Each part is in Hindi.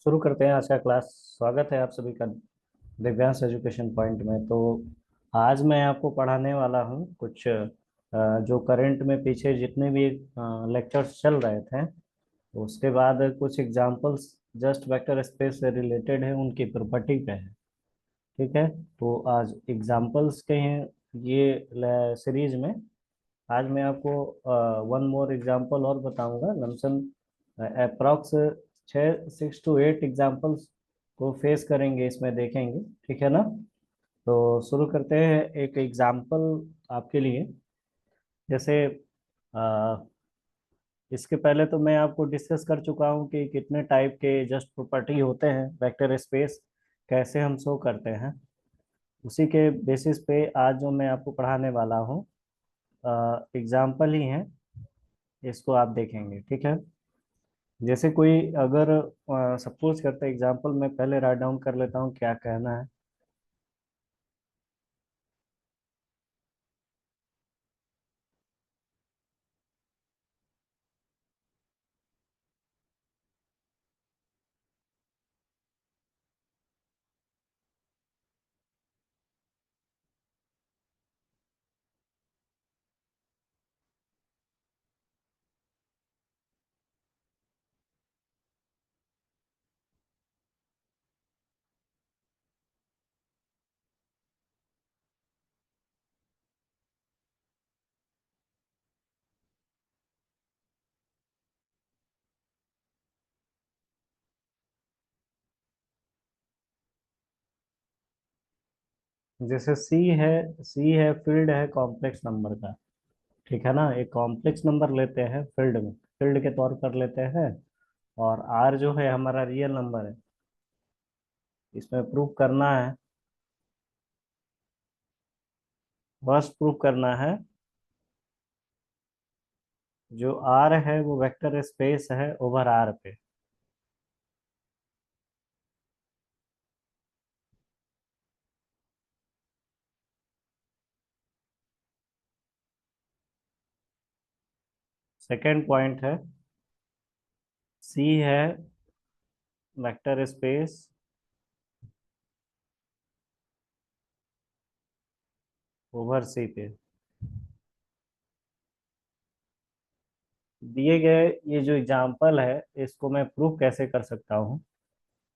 शुरू करते हैं आज का क्लास। स्वागत है आप सभी का दिव्यांश एजुकेशन पॉइंट में। तो आज मैं आपको पढ़ाने वाला हूँ कुछ जो करंट में पीछे जितने भी लेक्चर्स चल रहे थे उसके बाद कुछ एग्जांपल्स जस्ट वेक्टर स्पेस से रिलेटेड है, उनकी प्रॉपर्टी पे है। ठीक है। तो आज एग्जांपल्स के हैं ये सीरीज में। आज मैं आपको वन मोर एग्जांपल और बताऊंगा। लमसम अप्रॉक्स 6 to 8 एग्जांपल्स को फेस करेंगे, इसमें देखेंगे। ठीक है ना। तो शुरू करते हैं एक एग्जांपल आपके लिए। जैसे अ, इसके पहले तो मैं आपको डिस्कस कर चुका हूँ कि कितने टाइप के जस्ट प्रॉपर्टी होते हैं, वेक्टर स्पेस कैसे हम शो करते हैं। उसी के बेसिस पे आज जो मैं आपको पढ़ाने वाला हूँ एग्जाम्पल ही है, इसको आप देखेंगे। ठीक है। जैसे कोई अगर सपोज करते हैं एग्जांपल, मैं पहले राइट डाउन कर लेता हूँ क्या कहना है। जैसे सी है फील्ड है कॉम्प्लेक्स नंबर का। ठीक है ना। एक कॉम्प्लेक्स नंबर लेते हैं फील्ड में, फील्ड के तौर पर लेते हैं। और आर जो है हमारा रियल नंबर है। इसमें प्रूफ करना है, बस प्रूफ करना है जो आर है वो वेक्टर स्पेस है ओवर आर पे। सेकेंड पॉइंट है सी है वेक्टर स्पेस ओवर सी पे। दिए गए ये जो एग्जांपल है इसको मैं प्रूफ कैसे कर सकता हूँ।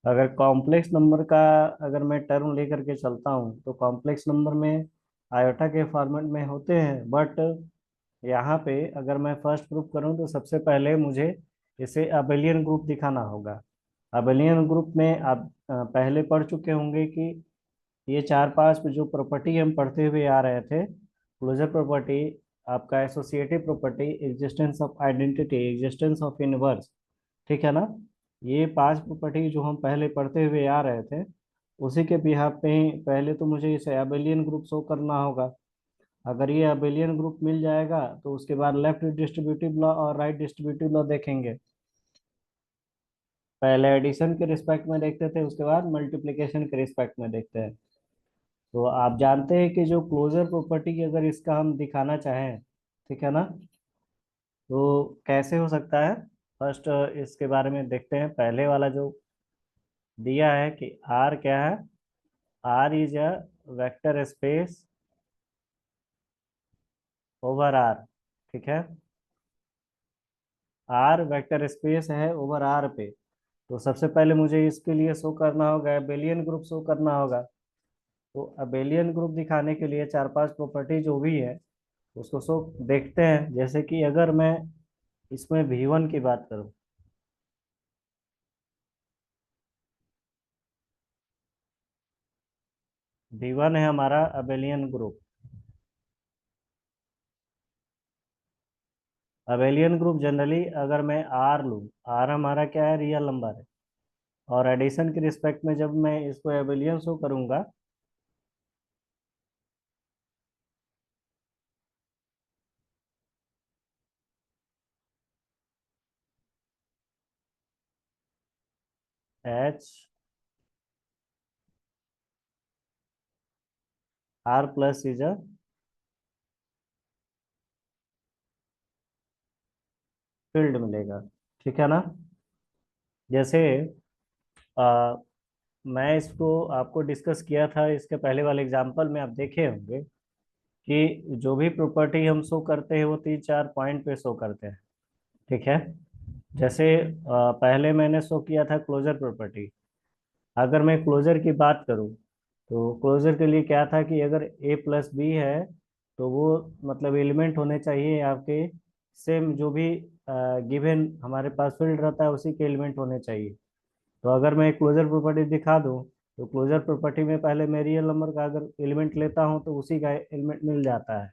अगर कॉम्प्लेक्स नंबर का अगर मैं टर्म लेकर के चलता हूँ तो कॉम्प्लेक्स नंबर में आयोटा के फॉर्मेट में होते हैं, बट यहाँ पे अगर मैं फर्स्ट प्रूफ करूँ तो सबसे पहले मुझे इसे अबेलियन ग्रुप दिखाना होगा। अबेलियन ग्रुप में आप पहले पढ़ चुके होंगे कि ये चार पांच जो प्रॉपर्टी हम पढ़ते हुए आ रहे थे, क्लोजर प्रॉपर्टी, आपका associative property, existence of identity, existence of inverse. ठीक है ना। ये पांच प्रॉपर्टी जो हम पहले पढ़ते हुए आ रहे थे, उसी के बिहाफ पे ही पहले तो मुझे इसे अबेलियन ग्रुप शो करना होगा। अगर ये अबेलियन ग्रुप मिल जाएगा तो उसके बाद लेफ्ट डिस्ट्रीब्यूटिव लॉ और राइट डिस्ट्रीब्यूटिव लॉ देखेंगे। पहले एडिशन के रिस्पेक्ट में देखते थे, उसके बाद मल्टीप्लिकेशन के रिस्पेक्ट में देखते हैं। तो आप जानते हैं कि जो क्लोजर प्रॉपर्टी अगर इसका हम दिखाना चाहें, ठीक है ना, तो कैसे हो सकता है। फर्स्ट इसके बारे में देखते हैं। पहले वाला जो दिया है कि आर क्या है, R is a vector space over R. ठीक है। आर वेक्टर स्पेस है ओवर आर पे। तो सबसे पहले मुझे इसके लिए शो करना होगा, अबेलियन ग्रुप शो करना होगा। तो अबेलियन ग्रुप दिखाने के लिए चार पांच प्रॉपर्टी जो भी है उसको शो देखते हैं। जैसे कि अगर मैं इसमें V1 की बात करूं, V1 है हमारा abelian group. Abelian group generally अगर मैं आर लूँ, आर हमारा क्या है, रियल नंबर है। और एडिशन के रिस्पेक्ट में जब मैं इसको एबेलियन शो करूंगा, H R plus is a field मिलेगा। ठीक है ना। जैसे आ, मैं इसको आपको डिस्कस किया था इसके पहले वाले एग्जांपल में, आप देखे होंगे कि जो भी प्रॉपर्टी हम शो करते हैं वो 3-4 पॉइंट पे शो करते हैं। ठीक है। जैसे पहले मैंने शो किया था क्लोजर प्रॉपर्टी। अगर मैं क्लोजर की बात करूं तो क्लोजर के लिए क्या था कि अगर ए प्लस बी है तो वो मतलब एलिमेंट होने चाहिए आपके सेम, जो भी गिवन हमारे पास फील्ड रहता है उसी के एलिमेंट होने चाहिए। तो अगर मैं क्लोजर प्रॉपर्टी दिखा दूं तो क्लोजर प्रॉपर्टी में पहले मैं रियल नंबर का अगर एलिमेंट लेता हूं तो उसी का एलिमेंट मिल जाता है।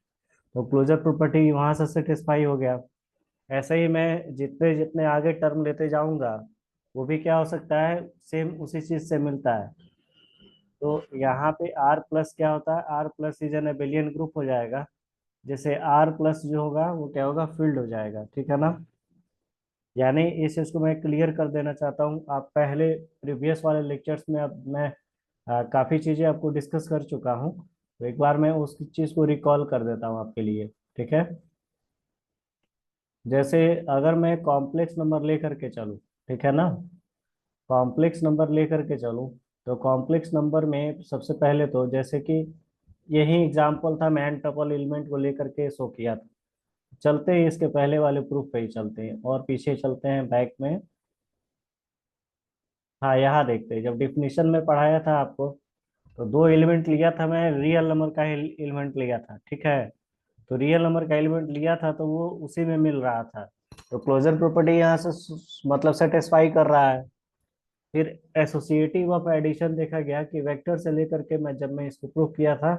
तो क्लोजर प्रॉपर्टी वहां से सेटिस्फाई हो गया। ऐसे ही मैं जितने जितने आगे टर्म लेते जाऊंगा वो भी क्या हो सकता है, सेम उसी चीज से मिलता है। तो यहाँ पे आर प्लस क्या होता है, R plus is an abelian group हो जाएगा। जैसे आर प्लस जो होगा वो क्या होगा, फील्ड हो जाएगा। ठीक है ना। यानी इस चीज को मैं क्लियर कर देना चाहता हूँ। आप पहले प्रीवियस वाले लेक्चर्स में अब मैं काफी चीजें आपको डिस्कस कर चुका हूँ, तो एक बार मैं उस चीज को रिकॉल कर देता हूँ आपके लिए। ठीक है। जैसे अगर मैं कॉम्प्लेक्स नंबर लेकर के चलूँ, ठीक है ना, कॉम्प्लेक्स नंबर लेकर के चलूँ, तो कॉम्प्लेक्स नंबर में सबसे पहले तो जैसे कि यही एग्जांपल था, मैं टपल एलिमेंट को लेकर के शो किया था। चलते ही इसके पहले वाले प्रूफ पे ही चलते हैं और पीछे चलते हैं बैक में। हाँ, यहाँ देखते हैं, जब डिफिनीशन में पढ़ाया था आपको तो दो एलिमेंट लिया था, मैं रियल नंबर का एलिमेंट लिया था। ठीक है। तो रियल नंबर का एलिमेंट लिया था तो वो उसी में मिल रहा था। तो क्लोजर प्रॉपर्टी यहाँ से मतलब सेटिस्फाई कर रहा है। फिर एसोसिएटिव ऑफ एडिशन देखा गया कि वेक्टर से लेकर के मैं जब मैं इसको प्रूव किया था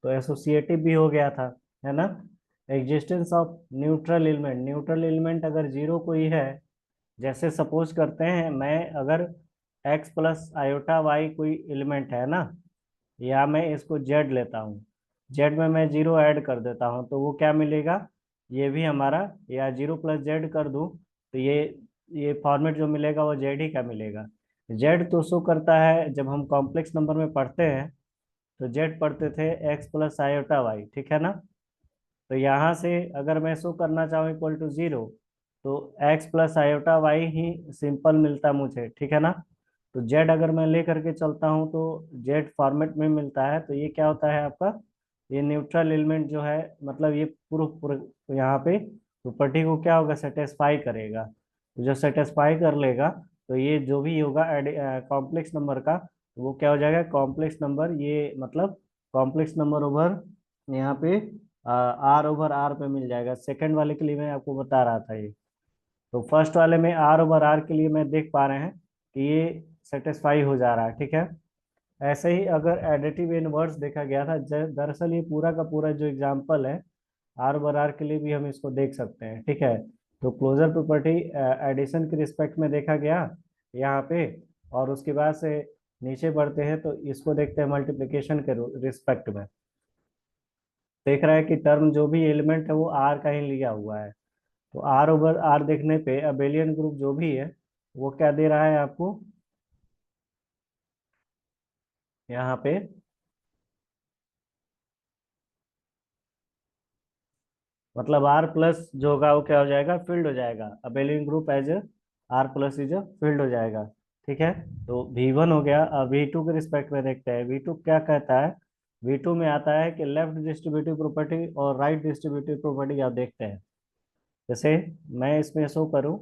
तो एसोसिएटिव भी हो गया था, है ना। Existence of neutral element, neutral element अगर जीरो कोई है, जैसे सपोज करते हैं मैं अगर एक्स प्लस आयोटा वाई कोई एलिमेंट है ना, या मैं इसको जेड लेता हूँ, जेड में मैं जीरो ऐड कर देता हूँ तो वो क्या मिलेगा, ये भी हमारा, या जीरो प्लस जेड कर दूँ तो ये फॉर्मेट जो मिलेगा वो जेड ही का मिलेगा। जेड तो शो करता है, जब हम कॉम्प्लेक्स नंबर में पढ़ते हैं तो जेड पढ़ते थे एक्स प्लस आयोटा वाई। ठीक है ना। तो यहाँ से अगर मैं शो करना चाहूँ इक्वल टू जीरो, तो x plus iota why he simple मिलता मुझे। ठीक है ना। तो जेड अगर मैं ले करके चलता हूँ तो जेड फॉर्मेट में मिलता है, तो ये क्या होता है आपका, ये न्यूट्रल एलिमेंट जो है, मतलब ये पूरा यहाँ पे प्रॉपर्टी को क्या होगा, सेटिस्फाई करेगा। तो जो सेटिस्फाई कर लेगा तो ये जो भी होगा कॉम्प्लेक्स नंबर का, वो क्या हो जाएगा, कॉम्प्लेक्स नंबर, ये मतलब कॉम्प्लेक्स नंबर ओवर यहाँ पे आर ओवर आर पे मिल जाएगा। सेकंड वाले के लिए मैं आपको बता रहा था ये। तो फर्स्ट वाले में आर ओवर आर के लिए मैं देख पा रहे हैं कि ये सेटिस्फाई हो जा रहा है। ठीक है। ऐसे ही अगर एडिटिव इनवर्स देखा गया था, दरअसल ये पूरा का पूरा जो एग्जांपल है आर ओवर आर के लिए भी हम इसको देख सकते हैं। ठीक है। तो क्लोजर प्रॉपर्टी एडिशन के रिस्पेक्ट में देखा गया यहाँ पे, और उसके बाद से नीचे बढ़ते हैं तो इसको देखते हैं मल्टीप्लिकेशन के रिस्पेक्ट में। देख रहा है कि टर्म जो भी एलिमेंट है वो आर का ही लिया हुआ है। तो आर ओवर आर देखने पे अबेलियन ग्रुप जो भी है वो क्या दे रहा है आपको यहाँ पे, मतलब आर प्लस जो होगा वो क्या हो जाएगा, फील्ड हो जाएगा। Abelian group as a R plus is a field हो जाएगा। ठीक है। तो V1 हो गया। अब V2 के रिस्पेक्ट में देखते हैं V2 क्या कहता है। V2 में आता है कि लेफ्ट डिस्ट्रीब्यूटिव प्रॉपर्टी और राइट डिस्ट्रीब्यूटिव प्रॉपर्टी आप देखते हैं। जैसे मैं इसमें शो करूं,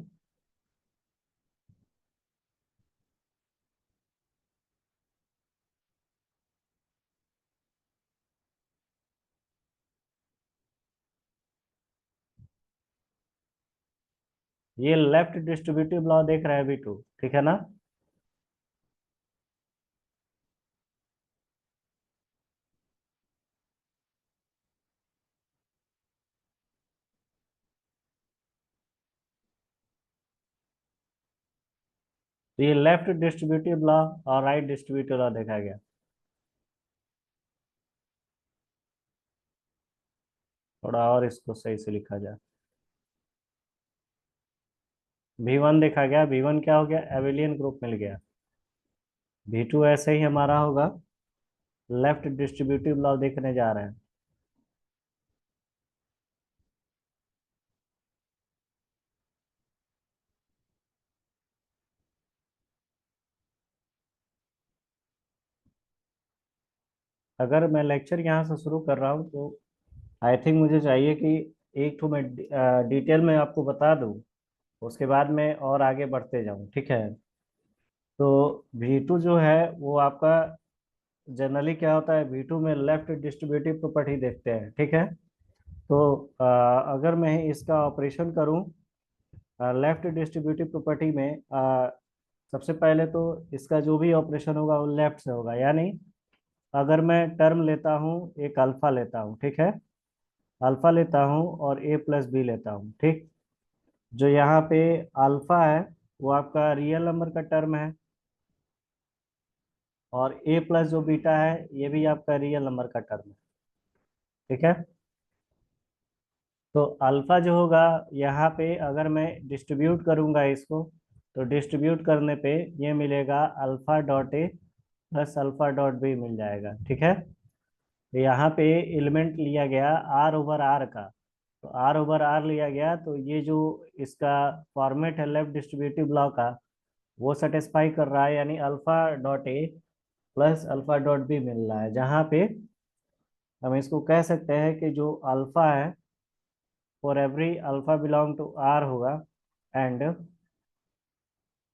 ये लेफ्ट डिस्ट्रीब्यूटिव लॉ देख रहा है V2। ठीक है ना। तो ये लेफ्ट डिस्ट्रीब्यूटिव लॉ और राइट डिस्ट्रीब्यूटिव लॉ देखा गया। थोड़ा और इसको सही से लिखा जाए। V1 देखा गया, V1 क्या हो गया, एबिलियन ग्रुप मिल गया। V2 ऐसे ही हमारा होगा, लेफ्ट डिस्ट्रीब्यूटिव लॉ देखने जा रहे हैं। अगर मैं लेक्चर यहाँ से शुरू कर रहा हूँ तो आई थिंक मुझे चाहिए कि एक तो मैं डिटेल में आपको बता दूँ, उसके बाद में और आगे बढ़ते जाऊँ, ठीक है। तो V2 जो है वो आपका जनरली क्या होता है, V2 में लेफ्ट डिस्ट्रीब्यूटिव प्रॉपर्टी देखते हैं, ठीक है। तो अगर मैं इसका ऑपरेशन करूं लेफ्ट डिस्ट्रीब्यूटिव प्रॉपर्टी में, सबसे पहले तो इसका जो भी ऑपरेशन होगा वो लेफ्ट से होगा, यानी अगर मैं टर्म लेता हूं, एक अल्फा लेता हूं, ठीक है, अल्फा लेता हूं और A+B लेता हूं, ठीक। जो यहाँ पे अल्फा है वो आपका रियल नंबर का टर्म है, और A+ जो बीटा है ये भी आपका रियल नंबर का टर्म है, ठीक है। तो अल्फा जो होगा यहाँ पे, अगर मैं डिस्ट्रीब्यूट करूंगा इसको, तो डिस्ट्रीब्यूट करने पे ये मिलेगा alpha dot A plus alpha dot B मिल जाएगा, ठीक है। तो यहाँ पे एलिमेंट लिया गया आर ओवर आर का, तो आर ओवर आर लिया गया, तो ये जो इसका फॉर्मेट है लेफ्ट डिस्ट्रीब्यूटिव लॉ का, वो सेटिस्फाई कर रहा है, यानी alpha dot A plus alpha dot B मिल रहा है, जहाँ पे हम इसको कह सकते हैं कि जो अल्फा है for every alpha belong to R होगा, एंड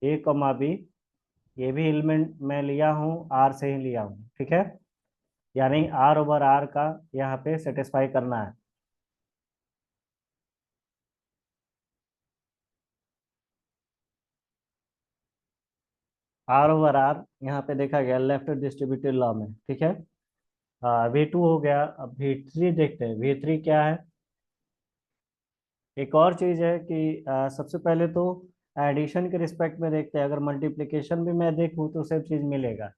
ए कमा बी, ये भी एलिमेंट मैं लिया हूँ आर से ही लिया हूँ, ठीक है। यानी आर ओवर आर का यहाँ पे सेटिस्फाई करना है। आर ओवर आर यहाँ पे देखा गया लेफ्ट डिस्ट्रीब्यूटिव लॉ में, ठीक है। V2 हो गया, अब V3 देखते हैं। V3 क्या है, एक और चीज है कि सबसे पहले तो एडिशन के रिस्पेक्ट में देखते हैं, अगर मल्टीप्लिकेशन भी मैं देखूँ तो सेम चीज मिलेगा।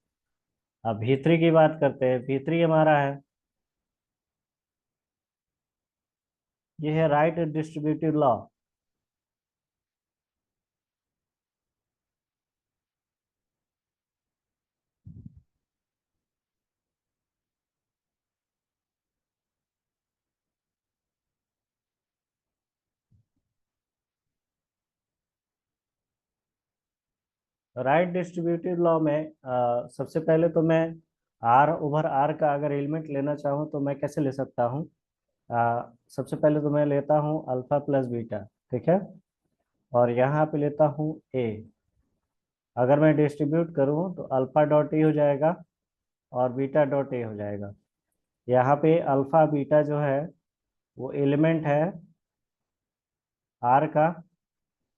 अब V3 की बात करते हैं। V3 हमारा है, ये है right distributive law. Right distributive law में सबसे पहले तो मैं आर ओवर आर का अगर एलिमेंट लेना चाहूँ तो मैं कैसे ले सकता हूँ। सबसे पहले तो मैं लेता हूँ अल्फा प्लस बीटा, ठीक है, और यहाँ पे लेता हूँ ए। अगर मैं डिस्ट्रीब्यूट करूँ तो अल्फा डॉट ए हो जाएगा और बीटा डॉट ए हो जाएगा। यहाँ पे अल्फा बीटा जो है वो एलिमेंट है आर का,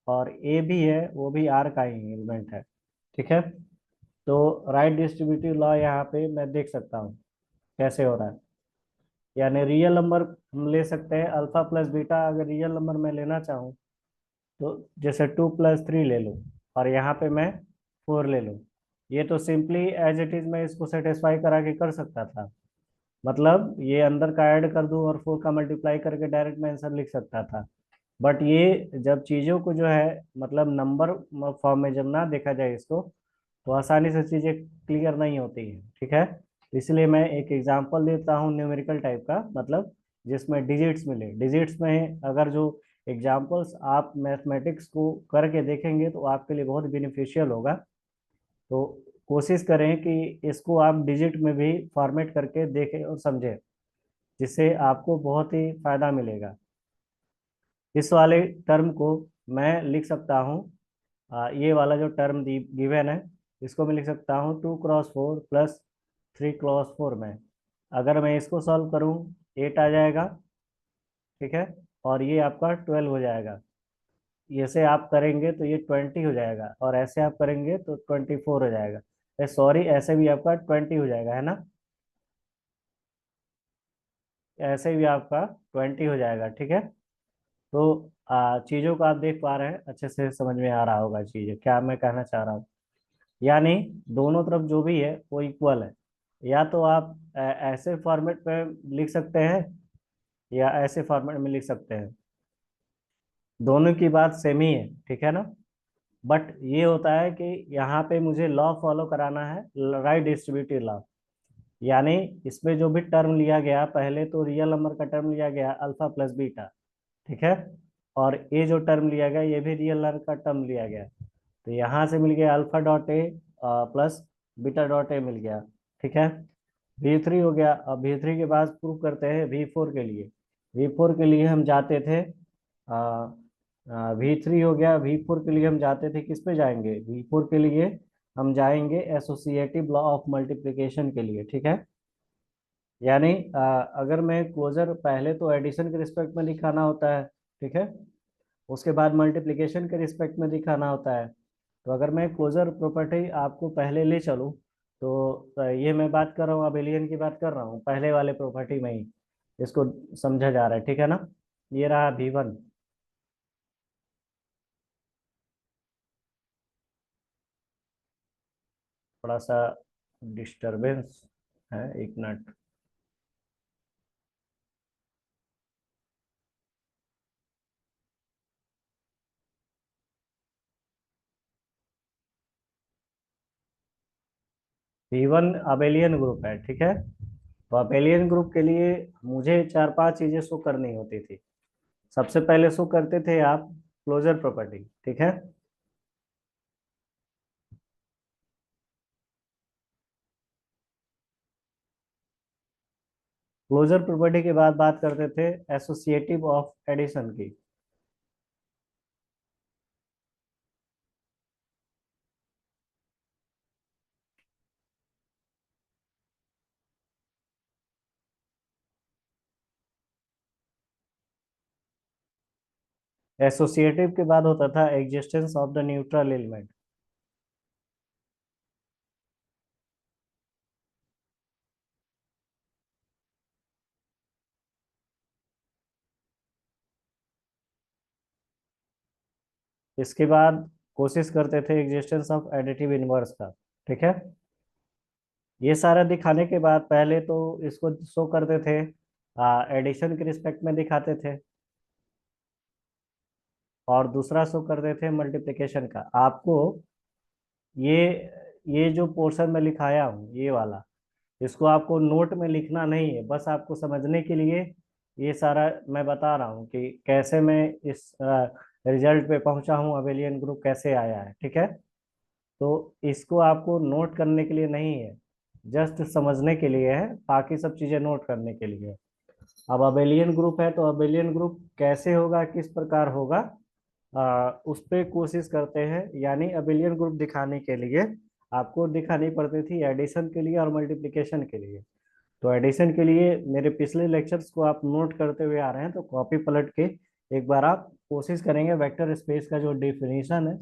और ए भी है, वो भी आर का ही एलिमेंट है, ठीक है। तो राइट डिस्ट्रीब्यूटिव लॉ यहाँ पे मैं देख सकता हूँ कैसे हो रहा है। यानी रियल नंबर हम ले सकते हैं अल्फा प्लस बीटा, अगर रियल नंबर मैं लेना चाहूँ तो जैसे 2+3 ले लूँ, और यहाँ पे मैं 4 ले लूँ। ये तो सिंपली एज इट इज मैं इसको सेटिस्फाई करा के कर सकता था, मतलब ये अंदर का ऐड कर दूं और 4 का मल्टीप्लाई करके डायरेक्ट मैं आंसर लिख सकता था। बट ये जब चीज़ों को जो है मतलब नंबर फॉर्म में जब ना देखा जाए इसको, तो आसानी से चीज़ें क्लियर नहीं होती हैं, ठीक है। इसलिए मैं एक एग्जांपल देता हूँ न्यूमेरिकल टाइप का, मतलब जिसमें डिजिट्स मिले। डिजिट्स में अगर जो एग्जांपल्स आप मैथमेटिक्स को करके देखेंगे तो आपके लिए बहुत बेनिफिशियल होगा। तो कोशिश करें कि इसको आप डिजिट में भी फॉर्मेट करके देखें और समझें, जिससे आपको बहुत ही फायदा मिलेगा। इस वाले टर्म को मैं लिख सकता हूँ, ये वाला जो टर्म गिवन है इसको मैं लिख सकता हूँ 2×4 प्लस 3×4 में। अगर मैं इसको सॉल्व करूँ 8 आ जाएगा, ठीक है, और ये आपका 12 हो जाएगा। ऐसे आप करेंगे तो ये 20 हो जाएगा, और ऐसे आप करेंगे तो 24 हो जाएगा। सॉरी, ऐसे भी आपका 20 हो जाएगा, है ना। ऐसे भी आपका 20 हो जाएगा, ठीक है। तो चीज़ों को आप देख पा रहे हैं, अच्छे से समझ में आ रहा होगा चीज़ें क्या मैं कहना चाह रहा हूँ। यानी दोनों तरफ जो भी है वो इक्वल है। या तो आप ऐसे फॉर्मेट में लिख सकते हैं या ऐसे फॉर्मेट में लिख सकते हैं, दोनों की बात सेम ही है, ठीक है ना। बट ये होता है कि यहाँ पे मुझे लॉ फॉलो कराना है, राइट डिस्ट्रीब्यूटिव लॉ। यानी इसमें जो भी टर्म लिया गया, पहले तो रियल नंबर का टर्म लिया गया अल्फा प्लस बीटा, ठीक है, और ये जो टर्म लिया गया ये भी रियल नंबर का टर्म लिया गया। तो यहाँ से मिल गया alpha dot A plus beta dot A मिल गया, ठीक है। V3 हो गया। अब V3 के बाद प्रूव करते हैं V4 के लिए। V4 के लिए हम जाते थे, V3 हो गया, V4 के लिए हम जाते थे, किस पे जाएंगे? V4 के लिए हम जाएंगे एसोसिएटिव लॉ ऑफ मल्टीप्लिकेशन के लिए, ठीक है। यानी अगर मैं क्लोजर, पहले तो एडिशन के रिस्पेक्ट में दिखाना होता है, ठीक है, उसके बाद मल्टीप्लिकेशन के रिस्पेक्ट में दिखाना होता है। तो अगर मैं क्लोजर प्रॉपर्टी आपको पहले ले चलूँ, तो ये मैं बात कर रहा हूँ, अबेलियन की बात कर रहा हूँ, पहले वाले प्रॉपर्टी में ही इसको समझा जा रहा है, ठीक है ना। ये रहा V1। थोड़ा सा डिस्टरबेंस है, एक मिनट। V1 अबेलियन ग्रुप है, ठीक है। तो अबेलियन ग्रुप के लिए मुझे चार पांच चीजें शो करनी होती थी। सबसे पहले शो करते थे आप क्लोजर प्रॉपर्टी, ठीक है। क्लोजर प्रॉपर्टी के बाद बात करते थे एसोसिएटिव ऑफ एडिशन की। एसोसिएटिव के बाद होता था existence of the neutral element. इसके बाद कोशिश करते थे एग्जिस्टेंस ऑफ एडिटिव इनवर्स का, ठीक है। ये सारा दिखाने के बाद पहले तो इसको शो करते थे एडिशन के रिस्पेक्ट में दिखाते थे, और दूसरा शो करते थे मल्टीप्लिकेशन का। आपको ये ये जो पोर्शन में लिखाया हूँ, ये वाला, इसको आपको नोट में लिखना नहीं है, बस आपको समझने के लिए ये सारा मैं बता रहा हूँ कि कैसे मैं इस रिजल्ट पे पहुंचा हूँ, अबेलियन ग्रुप कैसे आया है, ठीक है। तो इसको आपको नोट करने के लिए नहीं है, जस्ट समझने के लिए है, बाकी सब चीजें नोट करने के लिए है। अब अबेलियन ग्रुप है, तो अबेलियन ग्रुप कैसे होगा, किस प्रकार होगा, उस पे कोशिश करते हैं। यानी अबेलियन ग्रुप दिखाने के लिए आपको दिखानी पड़ती थी एडिशन के लिए और मल्टीप्लिकेशन के लिए। तो एडिशन के लिए मेरे पिछले लेक्चर्स को आप नोट करते हुए आ रहे हैं, तो कॉपी पलट के एक बार आप कोशिश करेंगे। वेक्टर स्पेस का जो डेफिनेशन है,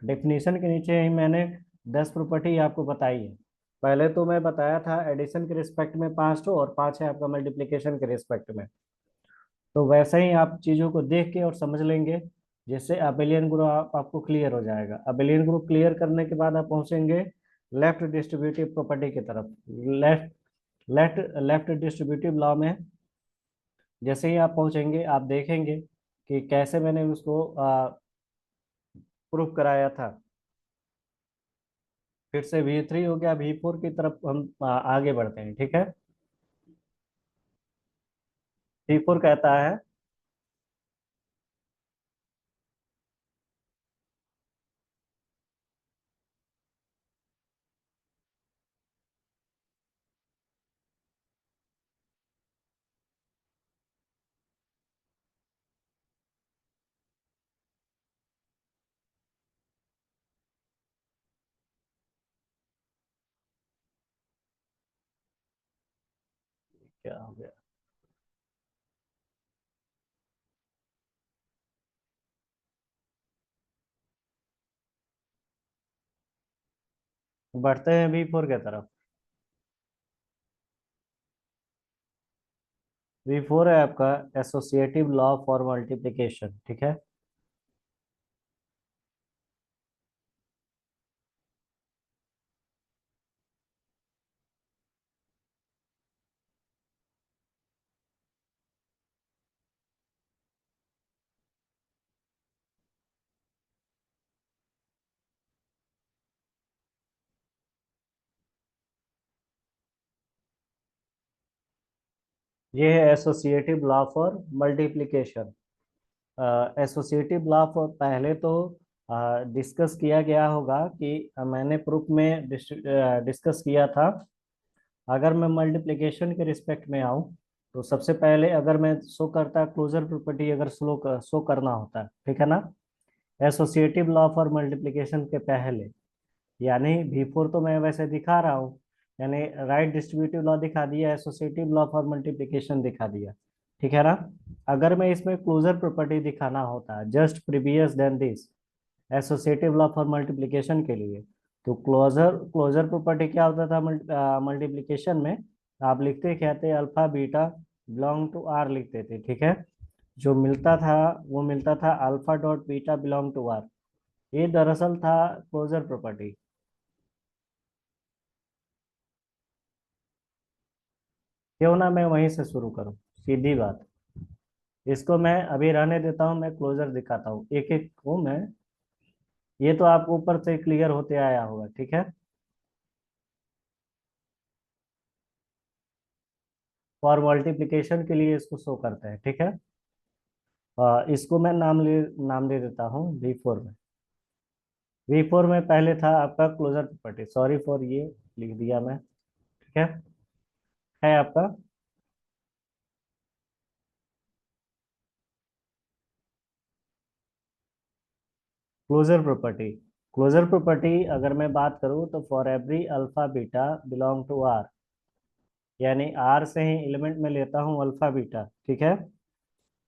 डेफिनेशन के नीचे ही मैंने 10 प्रॉपर्टी आपको बताई है। पहले तो मैं बताया था एडिशन के रिस्पेक्ट में 5 ठो, और 5 है आपका मल्टीप्लिकेशन के रिस्पेक्ट में। तो वैसे ही आप चीज़ों को देख के और समझ लेंगे, जिससे अबेलियन ग्रुप आपको क्लियर हो जाएगा। अबेलियन ग्रुप क्लियर करने के बाद आप पहुंचेंगे लेफ्ट डिस्ट्रीब्यूटिव प्रॉपर्टी की तरफ। Left left left distributive law में जैसे ही आप पहुंचेंगे, आप देखेंगे कि कैसे मैंने उसको प्रूफ कराया था। फिर से V3 हो गया, V4 की तरफ हम आगे बढ़ते हैं, ठीक है। V4 कहता है, क्या हो गया, बढ़ते हैं V4 के तरफ। V4 है आपका एसोसिएटिव लॉ फॉर मल्टीप्लिकेशन, ठीक है। ये है associative law for multiplication. Associative law for पहले तो डिस्कस किया गया होगा कि मैंने प्रूफ में डिस्कस किया था अगर मैं मल्टीप्लिकेशन के रिस्पेक्ट में आऊँ तो सबसे पहले अगर मैं शो करता क्लोजर प्रॉपर्टी अगर शो करना होता है, ठीक है ना, एसोसिएटिव लॉ फॉर मल्टीप्लिकेशन के पहले, यानी बिफोर तो मैं वैसे दिखा रहा हूँ, यानी राइट डिस्ट्रीब्यूटिव लॉ दिखा दिया, एसोसिएटिव लॉ फॉर मल्टीप्लिकेशन दिखा दिया, ठीक है ना। अगर मैं इसमें क्लोजर प्रॉपर्टी दिखाना होता just previous then this associative law for multiplication के लिए, तो क्लोजर क्लोजर प्रॉपर्टी क्या होता था मल्टीप्लिकेशन में, आप लिखते क्या थे, alpha beta belong to R लिखते थे, ठीक है। जो मिलता था वो मिलता था alpha dot beta belong to R, ये दरअसल था क्लोजर प्रॉपर्टी। क्यों ना मैं वहीं से शुरू करूं, सीधी बात। इसको मैं अभी रहने देता हूं, मैं क्लोजर दिखाता हूँ एक एक को मैं। ये तो आपको ऊपर से क्लियर होते आया होगा, ठीक है। फॉर मल्टीप्लिकेशन के लिए इसको शो करते हैं, ठीक है। इसको मैं नाम दे देता हूँ V4 में। V4 में पहले था आपका क्लोजर प्रॉपर्टी, सॉरी फॉर ये लिख दिया मैं, ठीक है आपका क्लोजर प्रॉपर्टी। क्लोजर प्रॉपर्टी अगर मैं बात करूँ तो for every alpha beta belong to R, यानी आर से ही एलिमेंट में लेता हूँ अल्फा बीटा, ठीक है।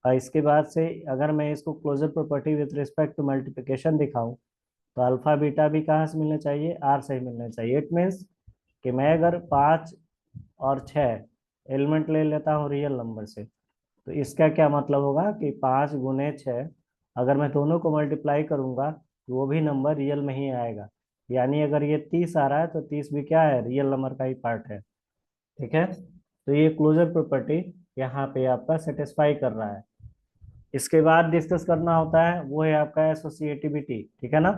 और इसके बाद से अगर मैं इसको closure property with respect to multiplication दिखाऊं तो अल्फा बीटा भी कहाँ से मिलने चाहिए, आर से ही मिलने चाहिए। इट मीन्स कि मैं अगर 5 और 6 एलिमेंट ले लेता हूँ रियल नंबर से, तो इसका क्या मतलब होगा कि 5 गुने 6, अगर मैं दोनों को मल्टीप्लाई करूंगा तो वो भी नंबर रियल में ही आएगा। यानी अगर ये 30 आ रहा है तो 30 भी क्या है, रियल नंबर का ही पार्ट है, ठीक है। तो ये क्लोजर प्रॉपर्टी यहाँ पे आपका सेटिस्फाई कर रहा है। इसके बाद डिस्कस करना होता है वो है आपका एसोसिएटिविटी, ठीक है ना।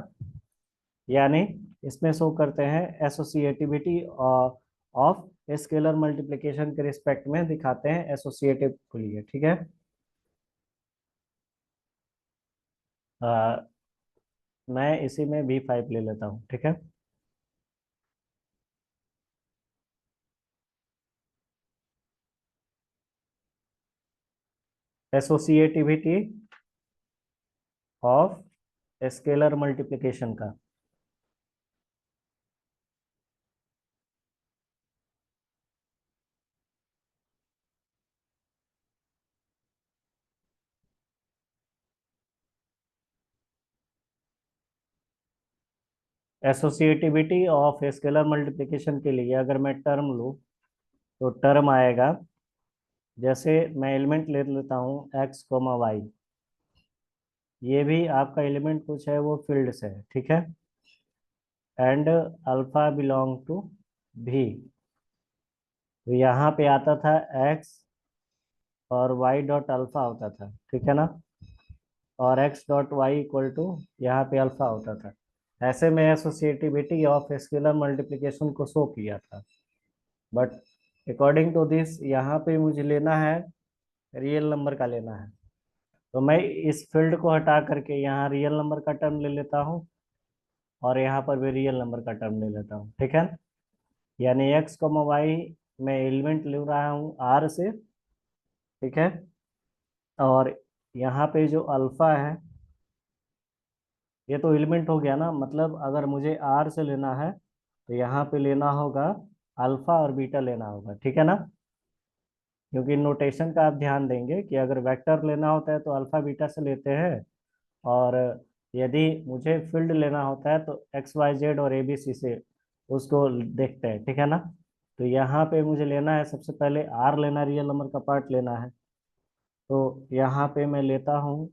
यानी इसमें शो करते हैं एसोसिएटिविटी ऑफ स्केलर मल्टीप्लिकेशन के रिस्पेक्ट में दिखाते हैं एसोसिएटिव के लिए, ठीक है। अ, मैं इसी में V5 ले लेता हूँ, ठीक है। एसोसिएटिविटी ऑफ स्केलर मल्टीप्लिकेशन का। एसोसिएटिविटी ऑफ स्केलर मल्टीप्लिकेशन के लिए अगर मैं टर्म लूँ तो टर्म आएगा, जैसे मैं एलिमेंट ले लेता हूँ x, y, ये भी आपका एलिमेंट कुछ है वो फील्ड से है, ठीक है। एंड अल्फा बिलोंग टू भी, तो यहाँ पे आता था x और y डॉट अल्फा होता था, ठीक है ना, और x dot Y equal to यहाँ पे अल्फा होता था। ऐसे में एसोसिएटिविटी ऑफ स्केलर मल्टीप्लिकेशन को शो किया था। बट अकॉर्डिंग टू दिस यहाँ पे मुझे लेना है रियल नंबर का लेना है, तो मैं इस फील्ड को हटा करके यहाँ रियल नंबर का टर्म ले लेता हूँ और यहाँ पर भी रियल नंबर का टर्म ले लेता हूँ, ठीक है। यानी x, y मैं एलिमेंट ले रहा हूँ r से, ठीक है। और यहाँ पे जो अल्फा है ये तो एलिमेंट हो गया ना, मतलब अगर मुझे r से लेना है तो यहाँ पे लेना होगा अल्फा और बीटा लेना होगा, ठीक है ना। क्योंकि नोटेशन का आप ध्यान देंगे कि अगर वेक्टर लेना होता है तो अल्फा बीटा से लेते हैं, और यदि मुझे फील्ड लेना होता है तो XYZ और ABC से उसको देखते हैं, ठीक है ना। तो यहाँ पे मुझे लेना है सबसे पहले R लेना, रियल नंबर का पार्ट लेना है। तो यहाँ पे मैं लेता हूँ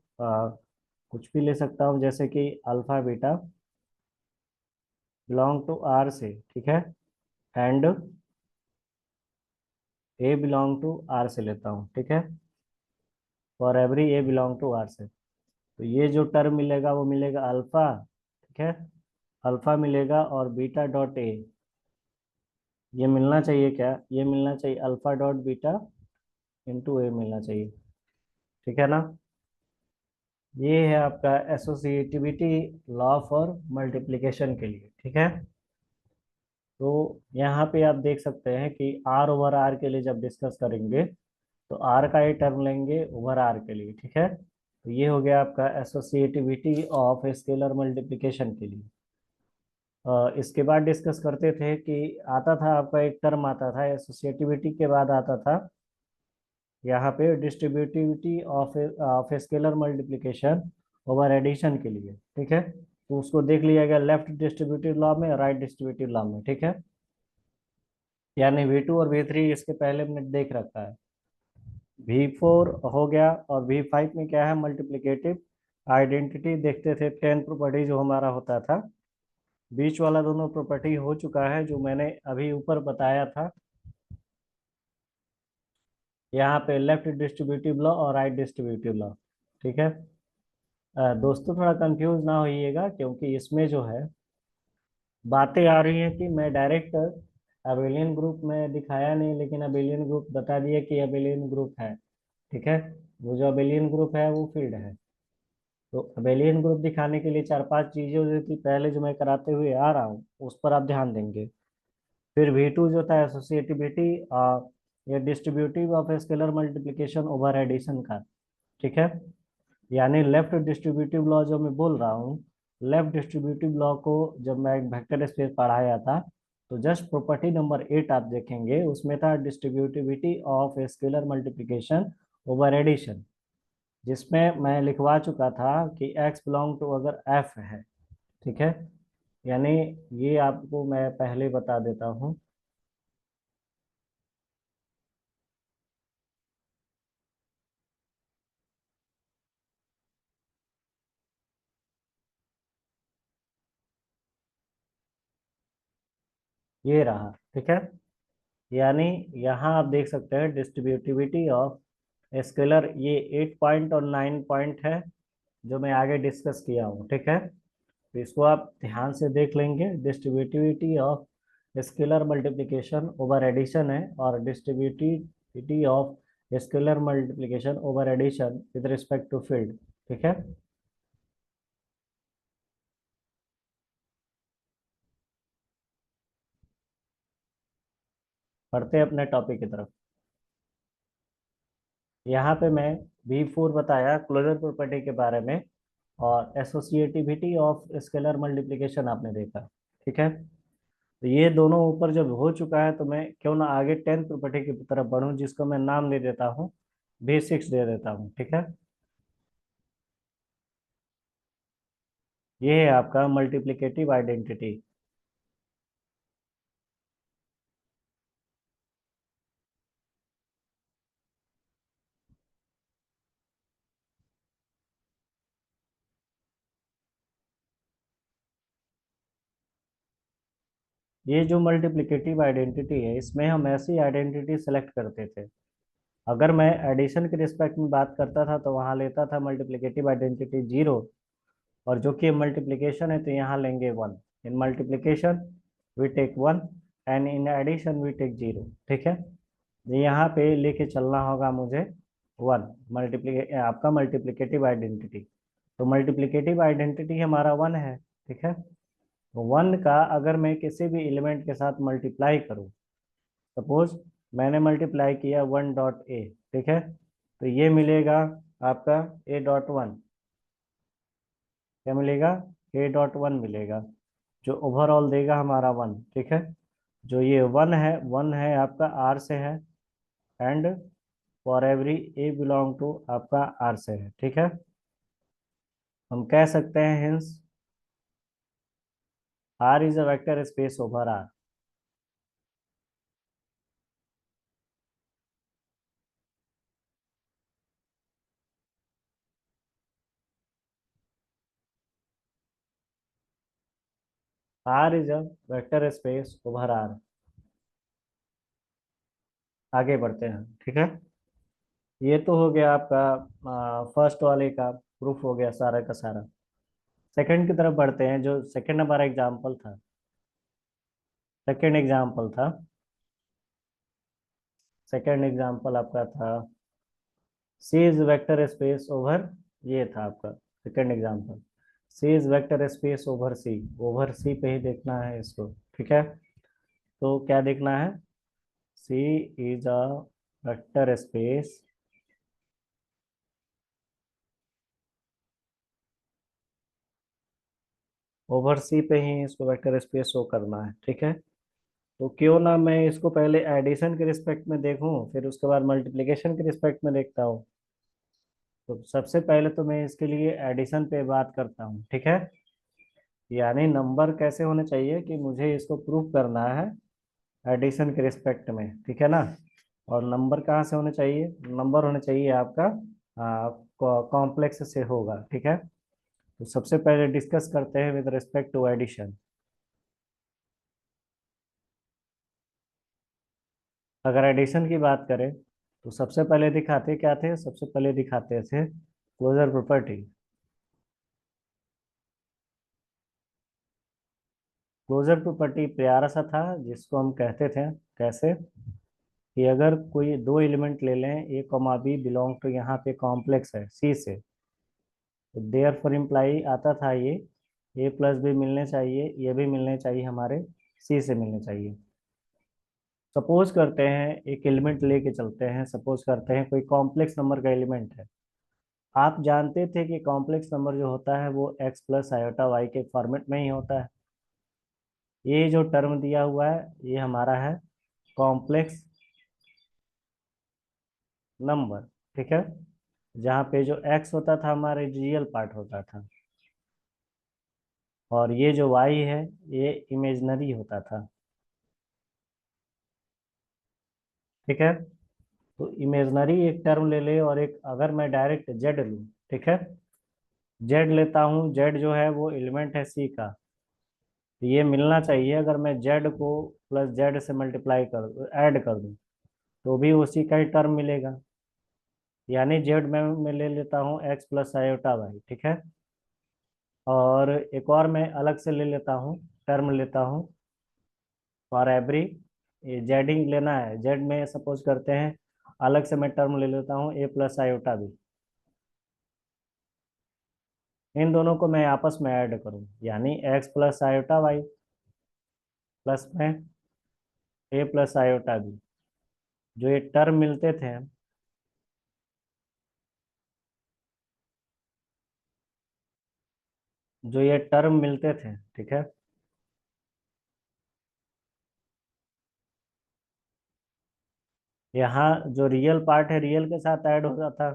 कुछ भी ले सकता हूँ, जैसे कि alpha beta belong to R से, ठीक है। And A belong to R से लेता हूँ, ठीक है। For every A belong to R से, तो ये जो टर्म मिलेगा वो मिलेगा अल्फा, ठीक है। अल्फा मिलेगा और बीटा डॉट ए, ये मिलना चाहिए क्या, ये मिलना चाहिए अल्फा डॉट बीटा इंटू ए मिलना चाहिए, ठीक है ना। ये है आपका एसोसिएटिविटी लॉ फॉर मल्टीप्लिकेशन के लिए, ठीक है। तो यहाँ पे आप देख सकते हैं कि आर ओवर आर के लिए जब डिस्कस करेंगे तो आर का ये टर्म लेंगे ओवर आर के लिए, ठीक है। तो ये हो गया आपका एसोसिएटिविटी ऑफ स्केलर मल्टीप्लिकेशन के लिए। इसके बाद डिस्कस करते थे कि आता था आपका एक टर्म आता था एसोसिएटिविटी के बाद आता था यहाँ पे distributivity of of scalar multiplication over addition के लिए, ठीक है। तो उसको देख लिया गया लेफ्ट डिस्ट्रीब्यूटिव लॉ में, राइट डिस्ट्रीब्यूटिव लॉ में, ठीक है। यानी V2 और V3 इसके पहले हमने देख रखा है। V4 हो गया और V5 में क्या है, मल्टीप्लिकेटिव आइडेंटिटी देखते थे, 10 प्रॉपर्टी जो हमारा होता था। बीच वाला दोनों प्रॉपर्टी हो चुका है जो मैंने अभी ऊपर बताया था, यहाँ पे लेफ्ट डिस्ट्रीब्यूटिव लॉ और राइट डिस्ट्रीब्यूटिव लॉ, ठीक है। दोस्तों थोड़ा कंफ्यूज ना होइएगा क्योंकि इसमें जो है बातें आ रही हैं कि मैं डायरेक्ट अबेलियन ग्रुप में दिखाया नहीं, लेकिन अबेलियन ग्रुप बता दिया कि अबेलियन ग्रुप है, ठीक है। वो जो अबेलियन ग्रुप है वो फील्ड है। तो अबेलियन ग्रुप दिखाने के लिए चार पांच चीजें जो थी पहले जो मैं कराते हुए आ रहा हूँ उस पर आप ध्यान देंगे। फिर V2 जो था एसोसिएटिविटी या distributive of scalar multiplication over addition का, ठीक है। यानी लेफ्ट डिस्ट्रीब्यूटिव लॉ जो मैं बोल रहा हूँ, लेफ्ट डिस्ट्रीब्यूटिव लॉ को जब मैं एक वेक्टर स्पेस पढ़ाया था तो जस्ट प्रॉपर्टी नंबर 8 आप देखेंगे उसमें था distributivity of scalar multiplication over addition, जिसमें मैं लिखवा चुका था कि x बिलोंग टू अगर f है, ठीक है। यानी ये आपको मैं पहले बता देता हूँ। ये रहा, ठीक है। यानी यहाँ आप देख सकते हैं डिस्ट्रीब्यूटिविटी ऑफ स्केलर, ये 8 पॉइंट और 9 पॉइंट है जो मैं आगे डिस्कस किया हूँ, ठीक है। तो इसको आप ध्यान से देख लेंगे। Distributivity of scalar multiplication over addition है और distributivity of scalar multiplication over addition with respect to field, ठीक है। पढ़ते हैं अपने टॉपिक की तरफ। यहाँ पे मैं V4 बताया क्लोजर प्रॉपर्टी के बारे में और एसोसिएटिविटी ऑफ स्केलर मल्टीप्लिकेशन आपने देखा, ठीक है। तो ये दोनों ऊपर जब हो चुका है तो मैं क्यों ना आगे 10th प्रॉपर्टी की तरफ बढ़ूं जिसको मैं नाम दे देता हूँ, V6 दे देता हूँ, ठीक है। ये है आपका मल्टीप्लिकेटिव आइडेंटिटी। ये जो मल्टीप्लिकेटिव आइडेंटिटी है इसमें हम ऐसी आइडेंटिटी सेलेक्ट करते थे। अगर मैं एडिशन के रिस्पेक्ट में बात करता था तो वहां लेता था मल्टीप्लिकेटिव आइडेंटिटी 0, और जो कि मल्टीप्लिकेशन है तो यहाँ लेंगे 1। In multiplication we take 1 and in addition we take 0, ठीक है। तो यहाँ पे लेके चलना होगा मुझे 1 आपका मल्टीप्लिकेटिव आइडेंटिटी। तो मल्टीप्लिकेटिव आइडेंटिटी हमारा 1 है, ठीक है। 1 का अगर मैं किसी भी एलिमेंट के साथ मल्टीप्लाई करूँ, सपोज मैंने मल्टीप्लाई किया 1 डॉट ए, ठीक है। तो ये मिलेगा आपका A.1, क्या मिलेगा, A.1 मिलेगा, जो ओवरऑल देगा हमारा 1, ठीक है। जो ये 1 है आपका आर से है and for every A belong to आपका आर से है, ठीक है। हम कह सकते हैं hence R is a vector space over R. R is a vector space over R. आगे बढ़ते हैं, ठीक है। ये तो हो गया आपका फर्स्ट वाले का प्रूफ हो गया सारा का सारा। सेकंड की तरफ बढ़ते हैं। जो सेकंड हमारा एग्जाम्पल था, सेकंड एग्जाम्पल था, सेकंड एग्जाम्पल आपका था C is vector space over, ये था आपका second example. C is vector space over C, over C पे ही देखना है इसको, ठीक है। तो क्या देखना है, C is a vector space over C पे ही इसको वेक्टर स्पेस शो करना है, ठीक है। तो क्यों ना मैं इसको पहले एडिशन के रिस्पेक्ट में देखूं, फिर उसके बाद मल्टीप्लिकेशन के रिस्पेक्ट में देखता हूँ। तो सबसे पहले तो मैं इसके लिए एडिशन पे बात करता हूँ, ठीक है। यानी नंबर कैसे होने चाहिए कि मुझे इसको प्रूव करना है एडिशन के रिस्पेक्ट में, ठीक है ना। और नंबर कहाँ से होने चाहिए, नंबर होने चाहिए आपका कॉम्प्लेक्स से होगा, ठीक है। तो सबसे पहले डिस्कस करते हैं विद रिस्पेक्ट टू एडिशन। अगर एडिशन की बात करें तो सबसे पहले दिखाते क्या थे, सबसे पहले दिखाते थे क्लोजर प्रॉपर्टी। क्लोजर प्रॉपर्टी प्यारा सा था जिसको हम कहते थे कैसे, कि अगर कोई दो एलिमेंट ले लें ए कॉमा बी बिलोंग टू यहाँ पे कॉम्प्लेक्स है सी से, तो देयर फॉर इम्प्लाई आता था ये ए प्लस बी मिलने चाहिए, ये भी मिलने चाहिए हमारे सी से मिलने चाहिए। सपोज करते हैं एक एलिमेंट लेके चलते हैं, सपोज करते हैं कोई कॉम्प्लेक्स नंबर का एलिमेंट है। आप जानते थे कि कॉम्प्लेक्स नंबर जो होता है वो एक्स प्लस आयोटा वाई के फॉर्मेट में ही होता है। ये जो टर्म दिया हुआ है ये हमारा है कॉम्प्लेक्स नंबर, ठीक है। जहाँ पे जो एक्स होता था हमारे रियल पार्ट होता था, और ये जो वाई है ये इमेजनरी होता था, ठीक है। तो इमेजनरी एक टर्म ले ले, और एक अगर मैं डायरेक्ट जेड लूँ, ठीक है, जेड लेता हूँ, जेड जो है वो एलिमेंट है सी का। तो ये मिलना चाहिए, अगर मैं जेड को प्लस जेड से मल्टीप्लाई कर ऐड कर दूँ तो भी उसी का ही टर्म मिलेगा। यानी जेड में मैं ले लेता हूँ एक्स प्लस आयोटा वाई, ठीक है। और एक और मैं अलग से ले लेता हूँ, टर्म लेता हूँ फॉर एवरी, ये जेड ही लेना है, जेड में सपोज करते हैं अलग से मैं टर्म ले लेता हूँ ए प्लस आयोटा बी। इन दोनों को मैं आपस में ऐड करूँ, यानी X plus iota Y plus में ए प्लस आयोटा बी, जो ये टर्म मिलते थे, जो ये टर्म मिलते थे, ठीक है। यहाँ जो रियल पार्ट है रियल के साथ ऐड हो जाता,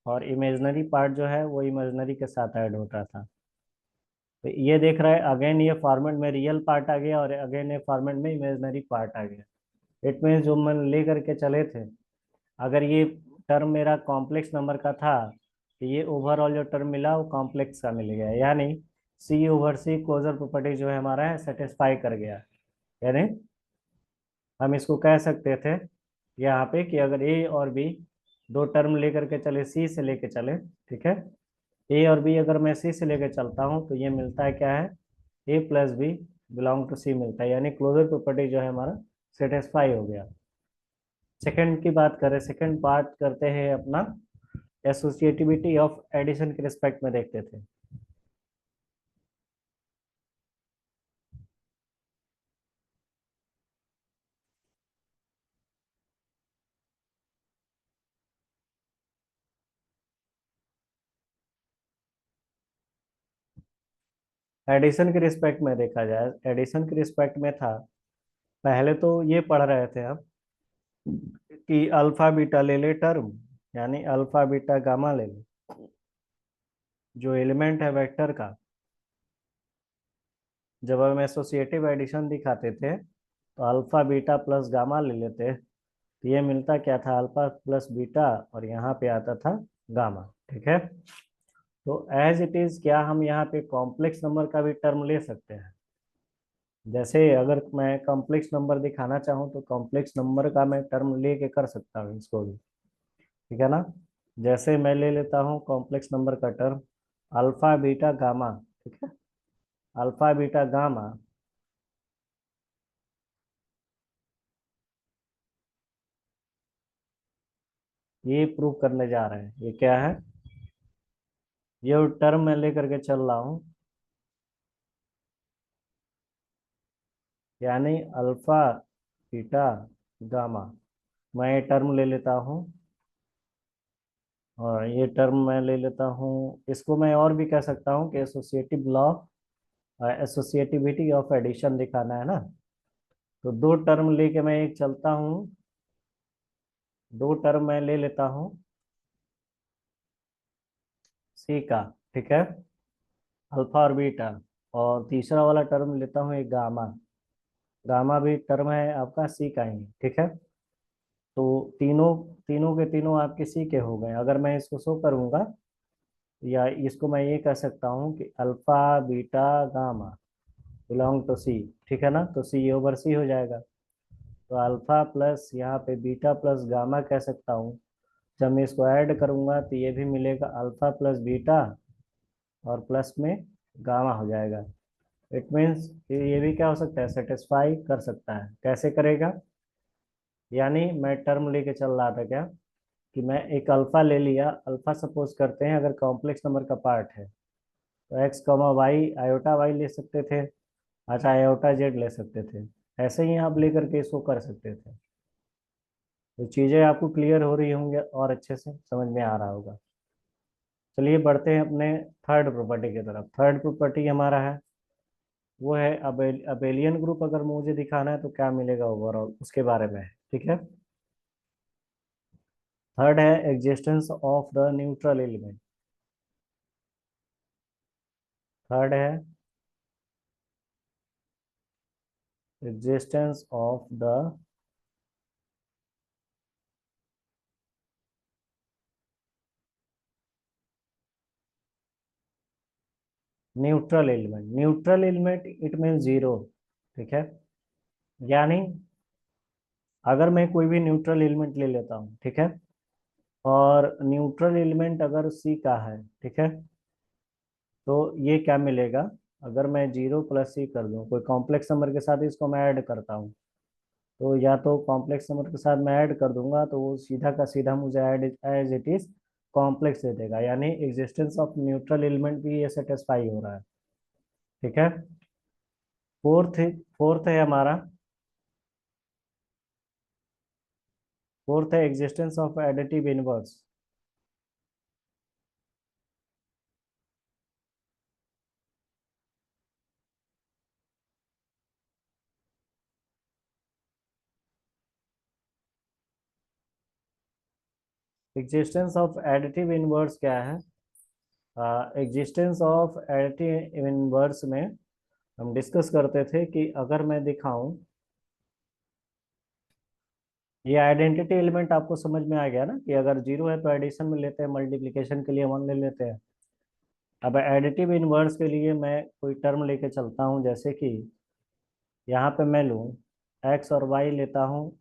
और इमेजनरी पार्ट जो है वो इमेजनरी के साथ ऐड होता था। तो ये देख रहा है अगेन ये फॉर्मेट में रियल पार्ट आ गया, और अगेन ये फॉर्मेट में इमेजनरी पार्ट आ गया। इट मीन्स जो मैं ले करके चले थे, अगर ये टर्म मेरा कॉम्प्लेक्स नंबर का था तो ये ओवरऑल जो टर्म मिला वो कॉम्प्लेक्स का मिल गया, यानी सी ओवर सी क्लोजर प्रॉपर्टी जो है हमारा है सेटिस्फाई कर गया। यानी हम इसको कह सकते थे यहाँ पे कि अगर ए और बी दो टर्म लेकर के चले, सी से लेके चले, ठीक है। ए और बी अगर मैं सी से लेकर चलता हूँ तो ये मिलता है क्या है, ए प्लस बी बिलोंग टू सी मिलता है, यानी क्लोजर प्रॉपर्टी जो है हमारा सेटिस्फाई हो गया। सेकंड की बात करें, सेकंड बात करते हैं अपना एसोसिएटिविटी ऑफ एडिशन के रिस्पेक्ट में देखते थे। एडिशन के रिस्पेक्ट में देखा जाए, एडिशन के रिस्पेक्ट में था, पहले तो ये पढ़ रहे थे हम कि अल्फा बीटा ले ले टर्म, यानी अल्फा बीटा गामा ले ले, जो एलिमेंट है वेक्टर का। जब हम एसोसिएटिव एडिशन दिखाते थे तो अल्फा बीटा प्लस गामा ले लेते, तो ये मिलता क्या था, अल्फा प्लस बीटा, और यहाँ पे आता था गामा, ठीक है। तो एज इट इज क्या हम यहाँ पे कॉम्प्लेक्स नंबर का भी टर्म ले सकते हैं। जैसे अगर मैं कॉम्प्लेक्स नंबर दिखाना चाहूँ तो कॉम्प्लेक्स नंबर का मैं टर्म लेके कर सकता हूँ इसको भी, ठीक है ना। जैसे मैं ले लेता हूँ कॉम्प्लेक्स नंबर का टर्म अल्फा बीटा गामा, ठीक है। अल्फा बीटा गामा, ये प्रूव करने जा रहे हैं, ये क्या है, ये टर्म मैं लेकर के चल रहा हूँ, यानी अल्फा बीटा गामा। मैं ये टर्म ले लेता हूँ, और ये टर्म मैं ले लेता हूँ। इसको मैं और भी कह सकता हूँ कि associative law, associativity of addition दिखाना है ना। तो दो टर्म लेके मैं एक चलता हूँ, दो टर्म मैं ले लेता हूँ सी का, ठीक है, अल्फा और बीटा। और तीसरा वाला टर्म लेता हूँ एक गामा। गामा भी टर्म है आपका सी का ही, ठीक है। तो तीनों तीनों के तीनों आपके सी के हो गए। अगर मैं इसको शो करूंगा, या इसको मैं ये कह सकता हूँ कि alpha beta gamma belong to C, ठीक है ना। तो सी ओवर सी हो जाएगा। तो अल्फा प्लस यहाँ पे बीटा प्लस गामा कह सकता हूँ। जब मैं इसको ऐड करूंगा तो ये भी मिलेगा अल्फा प्लस बीटा, और प्लस में गामा हो जाएगा। इट मीन्स ये भी क्या हो सकता है, सेटिस्फाई कर सकता है। कैसे करेगा, यानी मैं टर्म लेके चल रहा था क्या, कि मैं एक अल्फा ले लिया। अल्फा सपोज करते हैं अगर कॉम्प्लेक्स नंबर का पार्ट है, तो x comma y, iota y ले सकते थे। अच्छा, आयोटा जेड ले सकते थे। ऐसे ही आप लेकर के इसको कर सकते थे। तो चीज़ें आपको क्लियर हो रही होंगी और अच्छे से समझ में आ रहा होगा। चलिए बढ़ते हैं अपने थर्ड प्रॉपर्टी की तरफ। थर्ड प्रॉपर्टी हमारा है, वो है अबेलियन ग्रुप। अगर मुझे दिखाना है तो क्या मिलेगा ओवरऑल, उसके बारे में है, ठीक है। थर्ड है existence of the neutral element. Third है existence of the neutral element. Neutral element it mean zero, ठीक है। यानी अगर मैं कोई भी न्यूट्रल एलिमेंट ले लेता हूँ, ठीक है, और न्यूट्रल एलिमेंट अगर सी का है, ठीक है, तो ये क्या मिलेगा। अगर मैं जीरो प्लस सी कर दूं कोई कॉम्प्लेक्स नंबर के साथ, इसको मैं ऐड करता हूँ, तो या तो कॉम्प्लेक्स नंबर के साथ मैं ऐड कर दूंगा तो वो सीधा का सीधा मुझे add as it is complex दे देगा। यानी एग्जिस्टेंस ऑफ न्यूट्रल एलिमेंट भी ये सेटिस्फाई हो रहा है, ठीक है। फोर्थ फोर्थ है हमारा, फोर्थ है existence of additive inverse. Existence of additive inverse क्या है। एग्जिस्टेंस ऑफ एडिटिव इनवर्स में हम डिस्कस करते थे कि अगर मैं दिखाऊं, ये आइडेंटिटी एलिमेंट आपको समझ में आ गया ना, कि अगर जीरो है तो एडिशन में लेते हैं, मल्टीप्लिकेशन के लिए वन ले लेते हैं। अब एडिटिव इनवर्स के लिए मैं कोई टर्म लेके चलता हूँ, जैसे कि यहाँ पे मैं लूँ एक्स और वाई लेता हूँ।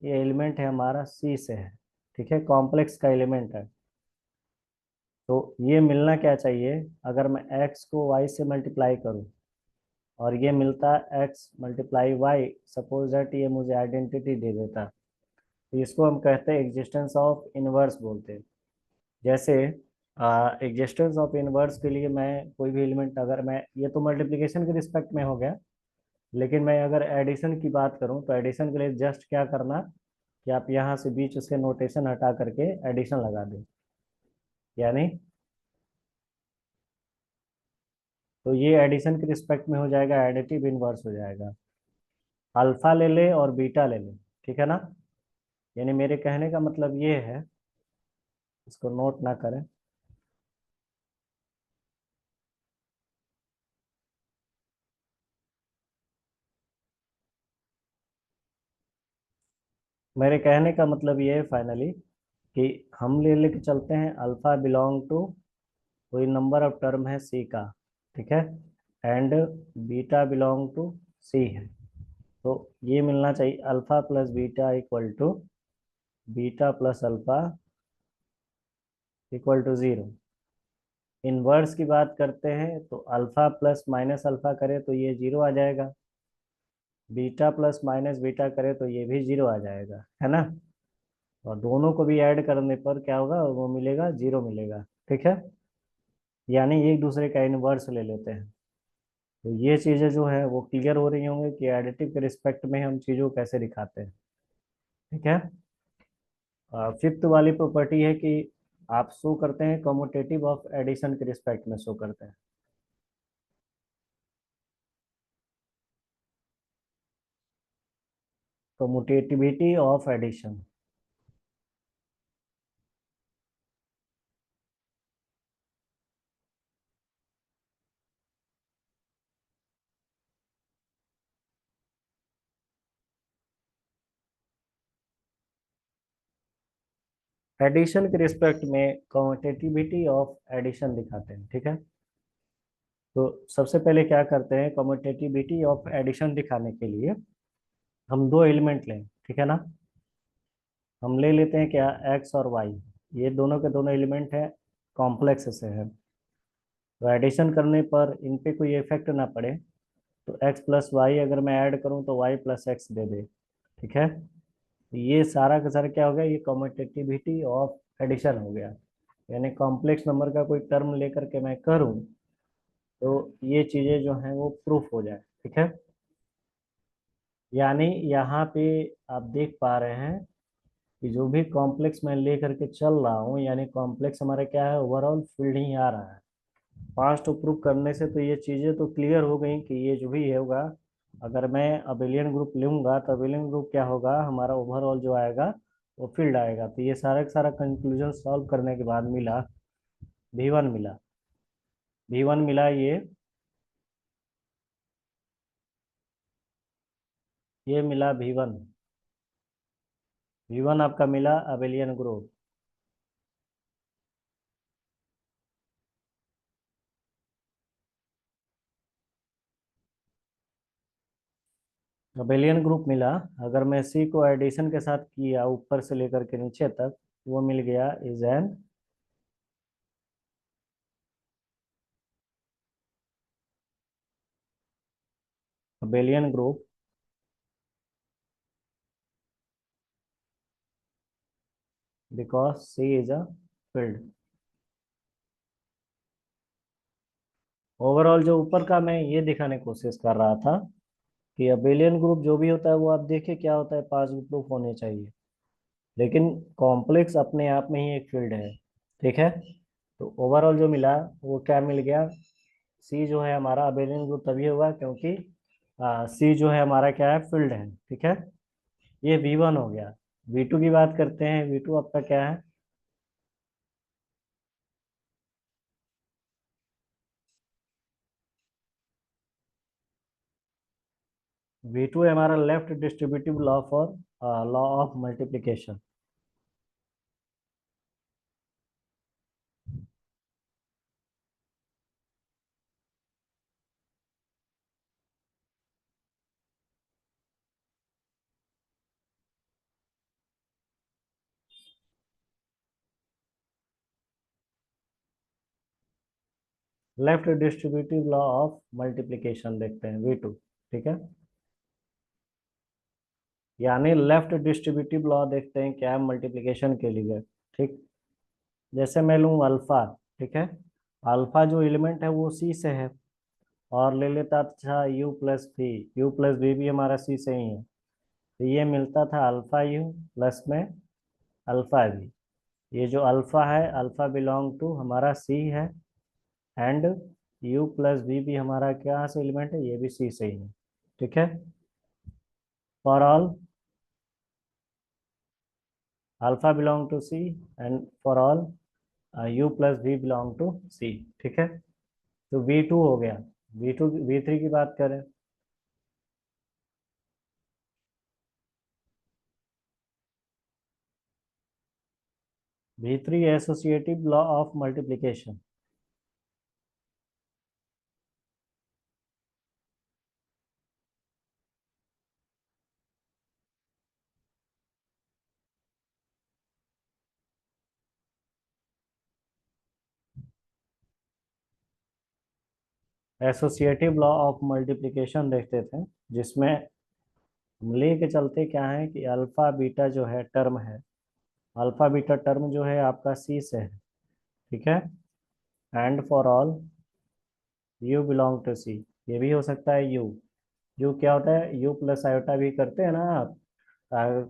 ये एलिमेंट है हमारा सी से है, ठीक है, कॉम्प्लेक्स का एलिमेंट है। तो ये मिलना क्या चाहिए, अगर मैं एक्स को वाई से मल्टीप्लाई करूँ और ये मिलता है x multiply y, suppose that ये मुझे आइडेंटिटी दे देता, तो इसको हम कहते हैं एग्जिस्टेंस ऑफ इनवर्स बोलते हैं। जैसे एग्जिस्टेंस ऑफ इनवर्स के लिए मैं कोई भी एलिमेंट, अगर मैं, ये तो मल्टीप्लिकेशन के रिस्पेक्ट में हो गया, लेकिन मैं अगर एडिशन की बात करूं तो एडिशन के लिए जस्ट क्या करना, कि आप यहाँ से बीच से नोटेशन हटा करके एडिशन लगा दें। यानी तो ये एडिशन के रिस्पेक्ट में हो जाएगा, एडिटिव इनवर्स हो जाएगा। अल्फा ले ले और बीटा ले ले, ठीक है ना। यानी मेरे कहने का मतलब ये है, इसको नोट ना करें। मेरे कहने का मतलब ये है फाइनली, कि हम ले लेके चलते हैं अल्फा बिलोंग टू कोई नंबर ऑफ टर्म है सी का, ठीक है, and beta belong to C है। तो ये मिलना चाहिए alpha plus beta equal to beta plus alpha equal to zero. Inverse की बात करते हैं तो अल्फा प्लस माइनस अल्फा करे तो ये जीरो आ जाएगा, बीटा प्लस माइनस बीटा करे तो ये भी जीरो आ जाएगा, है ना। और दोनों को भी ऐड करने पर क्या होगा, वो मिलेगा जीरो मिलेगा, ठीक है। यानी एक दूसरे का इनवर्स ले लेते हैं। तो ये चीजें जो है वो क्लियर हो रही होंगी कि एडिटिव के रिस्पेक्ट में हम चीजों को कैसे दिखाते हैं। ठीक है। फिफ्थ वाली प्रॉपर्टी है कि आप शो करते हैं कम्यूटेटिव ऑफ एडिशन के रिस्पेक्ट में शो करते हैं। Commutativity of addition. एडिशन के रिस्पेक्ट में कम्यूटेटिविटी ऑफ एडिशन दिखाते हैं। ठीक है। तो सबसे पहले क्या करते हैं, कम्यूटेटिविटी ऑफ एडिशन दिखाने के लिए हम दो एलिमेंट लें। ठीक है ना। हम ले लेते हैं क्या, एक्स और वाई। ये दोनों के दोनों एलिमेंट हैं, कॉम्प्लेक्स से है। तो एडिशन करने पर इन पे कोई इफेक्ट ना पड़े, तो एक्स प्लस वाई अगर मैं ऐड करूं तो वाई प्लस एक्स दे दे। ठीक है। ये सारा का सारा क्या हो गया, ये कम्यूटेटिविटी ऑफ एडिशन हो गया। यानी कॉम्प्लेक्स नंबर का कोई टर्म लेकर के मैं करूं तो ये चीजें जो हैं वो प्रूफ हो जाए। ठीक है। यानी यहाँ पे आप देख पा रहे हैं कि जो भी कॉम्प्लेक्स मैं लेकर के चल रहा हूँ, यानी कॉम्प्लेक्स हमारा क्या है, ओवरऑल फील्ड ही आ रहा है। पांच टू प्रूव करने से तो ये चीजें तो क्लियर हो गई कि ये जो भी होगा, अगर मैं अबेलियन ग्रुप लूंगा तो अबेलियन ग्रुप क्या होगा, हमारा ओवरऑल जो आएगा वो फील्ड आएगा। तो ये सारा का सारा कंक्लूजन सॉल्व करने के बाद मिला V1 मिला। V1 मिला ये मिला V1। V1 आपका मिला अबेलियन ग्रुप। अबेलियन ग्रुप मिला। अगर मैं सी को एडिशन के साथ किया ऊपर से लेकर के नीचे तक, वो मिल गया is an abelian group because C is a field. Overall जो ऊपर का मैं ये दिखाने की कोशिश कर रहा था कि अबेलियन ग्रुप जो भी होता है वो आप देखिए क्या होता है, पांच ग्रुप होने चाहिए। लेकिन कॉम्प्लेक्स अपने आप में ही एक फील्ड है। ठीक है। तो ओवरऑल जो मिला वो क्या मिल गया, सी जो है हमारा अबेलियन ग्रुप तभी होगा क्योंकि सी जो है हमारा क्या है, फील्ड है। ठीक है। ये V1 हो गया। V2 की बात करते हैं। V2 आपका क्या है, V2 है हमारा left distributive law for law of multiplication. Left distributive law of multiplication देखते हैं V2। ठीक है। यानी लेफ्ट डिस्ट्रीब्यूटिव लॉ देखते हैं क्या है मल्टीप्लिकेशन के लिए। ठीक। जैसे मैं लूँ अल्फा। ठीक है। अल्फा जो एलिमेंट है वो सी से है, और ले लेता था यू प्लस भी। यू प्लस भी हमारा सी से ही है। तो ये मिलता था अल्फा यू प्लस में अल्फा भी। ये जो अल्फा है, अल्फा बिलोंग टू हमारा सी है, एंड यू प्लस भी हमारा क्या से एलिमेंट है, ये भी सी से ही है। ठीक है। For all alpha belong to C, and for all U plus V belong to C. ठीक है। तो V2 हो गया। V2 V3 की बात करें। V3 associative law of multiplication. Associative law of multiplication देखते थे, जिसमें हम लेके चलते क्या है कि अल्फा बीटा जो है टर्म है, अल्फा बीटा टर्म जो है आपका सी से है। ठीक है। And for all U belong to C, ये भी हो सकता है यू। यू क्या होता है, यू प्लस आयोटा भी करते हैं ना आप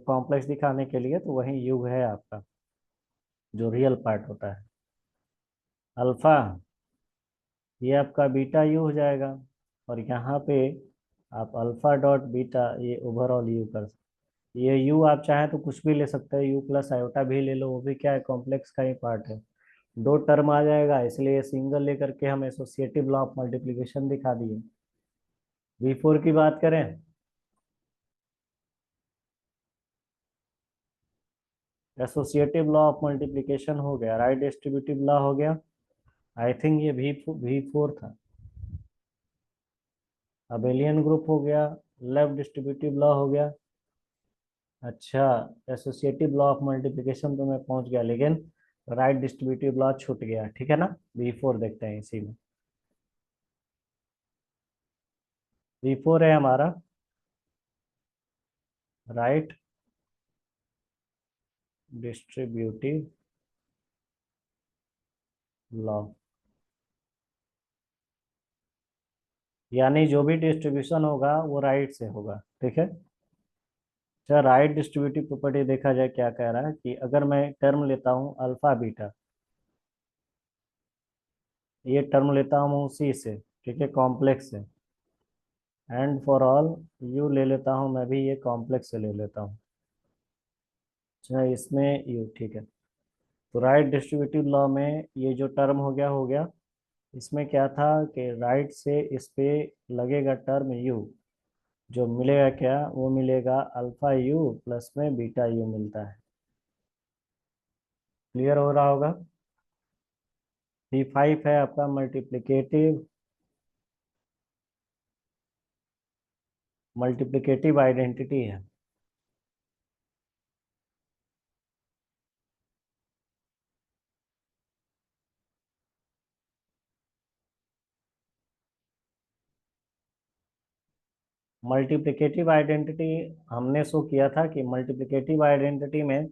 कॉम्प्लेक्स दिखाने के लिए, तो वही यू है आपका जो रियल पार्ट होता है। अल्फा, ये आपका बीटा यू हो जाएगा। और यहाँ पे आप अल्फा डॉट बीटा ये ओवरऑल यू कर सकते। ये यू आप चाहें तो कुछ भी ले सकते हैं, यू प्लस आयोटा भी ले लो, वो भी क्या है, कॉम्प्लेक्स का ही पार्ट है। दो टर्म आ जाएगा, इसलिए सिंगल लेकर के हम एसोसिएटिव लॉ ऑफ मल्टीप्लिकेशन दिखा दिए। V4 की बात करें, एसोसिएटिव लॉ ऑफ मल्टीप्लिकेशन हो गया, राइट डिस्ट्रीब्यूटिव लॉ हो गया। आई थिंक ये V4 था। अबेलियन ग्रुप हो गया, लेफ्ट डिस्ट्रीब्यूटिव लॉ हो गया। अच्छा, एसोसिएटिव लॉ ऑफ मल्टीप्लिकेशन तो मैं पहुंच गया, लेकिन राइट डिस्ट्रीब्यूटिव लॉ छूट गया, ठीक है ना। V4 देखते हैं इसी में। V4 है हमारा राइट डिस्ट्रीब्यूटिव लॉ, यानी जो भी डिस्ट्रीब्यूशन होगा वो राइट से होगा, ठीक है। अच्छा, राइट डिस्ट्रीब्यूटिव प्रॉपर्टी देखा जाए क्या कह रहा है कि अगर मैं टर्म लेता हूँ अल्फा बीटा, ये टर्म लेता हूँ सी से, ठीक है, कॉम्प्लेक्स से, एंड फॉर ऑल यू ले लेता हूँ मैं भी, ये कॉम्प्लेक्स से ले लेता हूँ। अच्छा, इसमें यू, ठीक है। तो राइट डिस्ट्रीब्यूटिव लॉ में ये जो टर्म हो गया। इसमें क्या था कि राइट से इस पे लगेगा टर्म यू, जो मिलेगा क्या, वो मिलेगा अल्फा यू प्लस में बीटा यू मिलता है। क्लियर हो रहा होगा। V5 है आपका मल्टीप्लिकेटिव, मल्टीप्लिकेटिव आइडेंटिटी है। मल्टीप्लिकेटिव आइडेंटिटी हमने शो किया था कि मल्टीप्लिकेटिव आइडेंटिटी में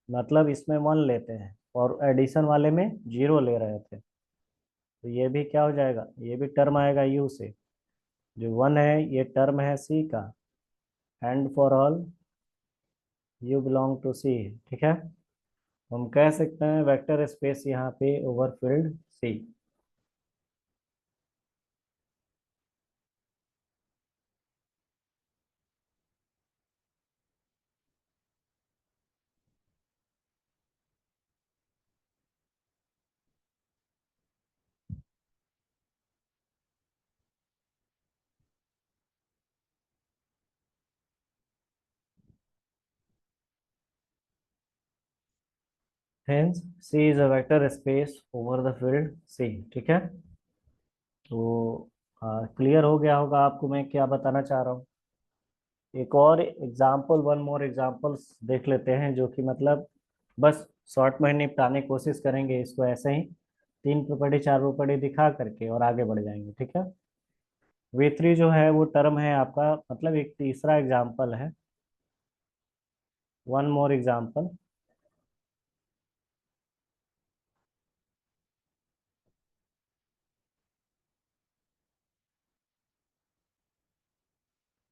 मतलब इसमें वन लेते हैं और एडिशन वाले में जीरो ले रहे थे। तो ये भी क्या हो जाएगा, ये भी टर्म आएगा यू से, जो वन है ये टर्म है सी का, and for all U belong to C, ठीक है। हम कह सकते हैं वेक्टर स्पेस यहाँ पे over field C. Hence C is a vector space over the field C, ठीक है। तो क्लियर हो गया होगा आपको मैं क्या बताना चाह रहा हूँ। एक और एग्जाम्पल, वन मोर एग्जाम्पल्स देख लेते हैं, जो कि मतलब बस शॉर्ट में निपटाने की कोशिश करेंगे इसको ऐसे ही, तीन प्रॉपर्टी चार प्रॉपर्टी दिखा करके और आगे बढ़ जाएंगे, ठीक है। V3 जो है वो टर्म है आपका, मतलब एक तीसरा एग्जाम्पल है, वन मोर एग्जाम्पल।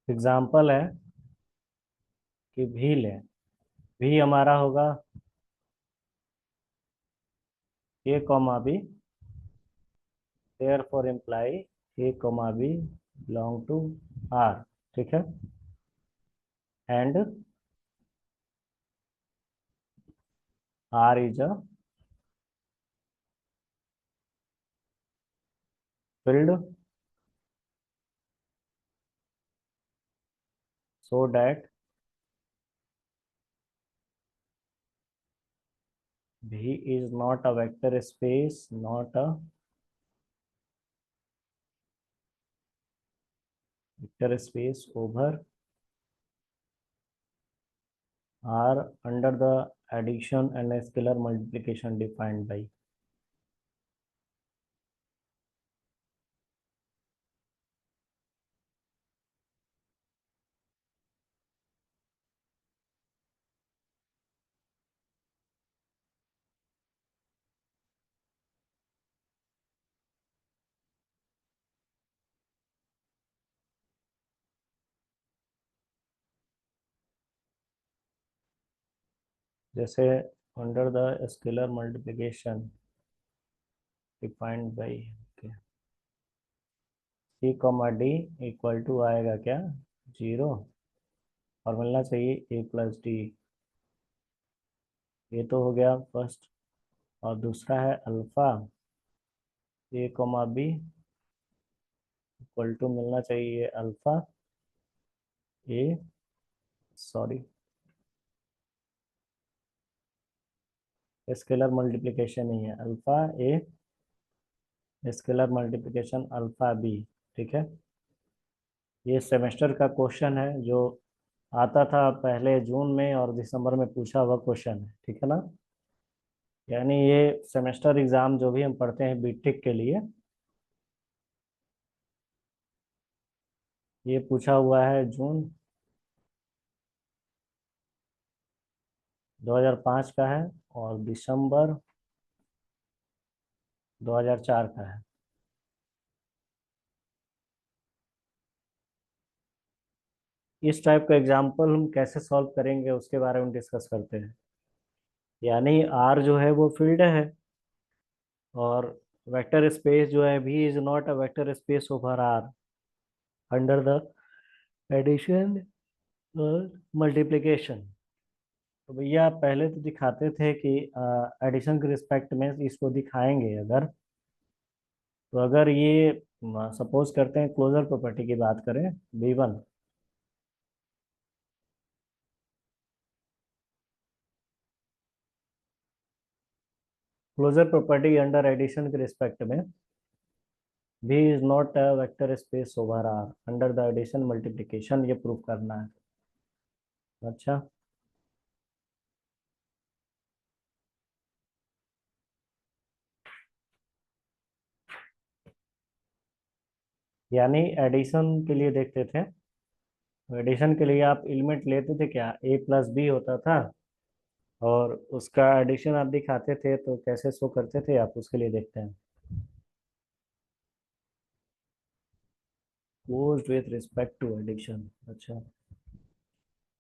एग्जाम्पल है कि भी लें, भी हमारा होगा A comma B, therefore imply A comma B belong to R, ठीक है। And R is a field so that V is not a vector space, not a vector space over R under the addition and scalar multiplication defined by। जैसे under the scalar multiplication defined by c comma d equal to आएगा क्या 0 और मिलना चाहिए ए प्लस डी। ये तो हो गया फर्स्ट। और दूसरा है alpha a comma b equal to मिलना चाहिए alpha a sorry scalar multiplication ही है alpha a scalar multiplication alpha b. ठीक है, ये सेमेस्टर का क्वेश्चन है जो आता था पहले जून में और दिसंबर में पूछा हुआ क्वेश्चन है। ठीक है ना, यानी ये सेमेस्टर एग्जाम जो भी हम पढ़ते हैं बीटेक के लिए ये पूछा हुआ है जून 2005 का है और दिसंबर 2004 का है। इस टाइप का एग्जाम्पल हम कैसे सॉल्व करेंगे उसके बारे में डिस्कस करते हैं। यानी आर जो है वो फील्ड है और वेक्टर स्पेस जो है भी is not a vector space over R under the addition और मल्टीप्लिकेशन। तो भैया पहले तो दिखाते थे कि एडिशन के रिस्पेक्ट में इसको दिखाएंगे अगर, तो अगर ये सपोज करते हैं क्लोजर प्रॉपर्टी की बात करें V1, closure property under addition के रिस्पेक्ट में V is not a vector space over R under the addition multiplication, ये प्रूव करना है। अच्छा, यानी एडिशन के लिए देखते थे, एडिशन के लिए आप एलिमेंट लेते थे क्या A प्लस बी होता था और उसका एडिशन आप दिखाते थे तो कैसे शो करते थे आप, उसके लिए देखते हैं। Closed with respect to addition. अच्छा,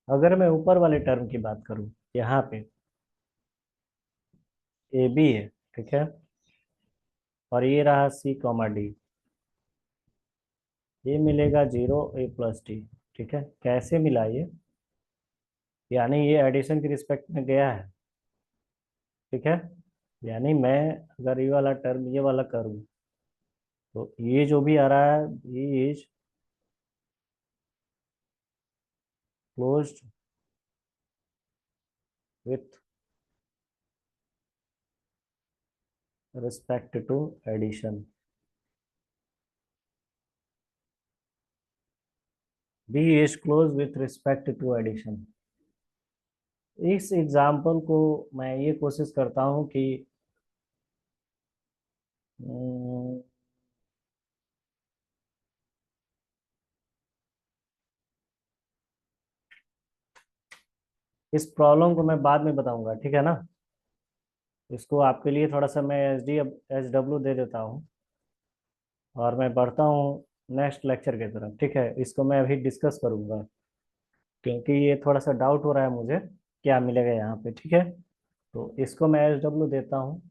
अगर मैं ऊपर वाले टर्म की बात करूं यहाँ पे ए बी है, ठीक है, और ये रहा सी कॉमा डी, ये मिलेगा 0 A+D। ठीक है, कैसे मिला ये, यानी ये एडिशन के रिस्पेक्ट में गया है। ठीक है, यानी मैं अगर ये वाला टर्म ये वाला करूँ तो ये जो भी आ रहा है ये is closed with respect to addition. V is close with respect to addition. इस एग्जाम्पल को मैं ये कोशिश करता हूँ कि अम, इस प्रॉब्लम को मैं बाद में बताऊंगा, ठीक है ना। इसको आपके लिए थोड़ा सा मैं एच डब्ल्यू दे देता हूँ और मैं बढ़ता हूँ नेक्स्ट लेक्चर की तरफ। ठीक है, इसको मैं अभी डिस्कस करूंगा क्योंकि ये थोड़ा सा डाउट हो रहा है मुझे क्या मिलेगा यहाँ पे। ठीक है, तो इसको मैं एच डब्ल्यू देता हूँ,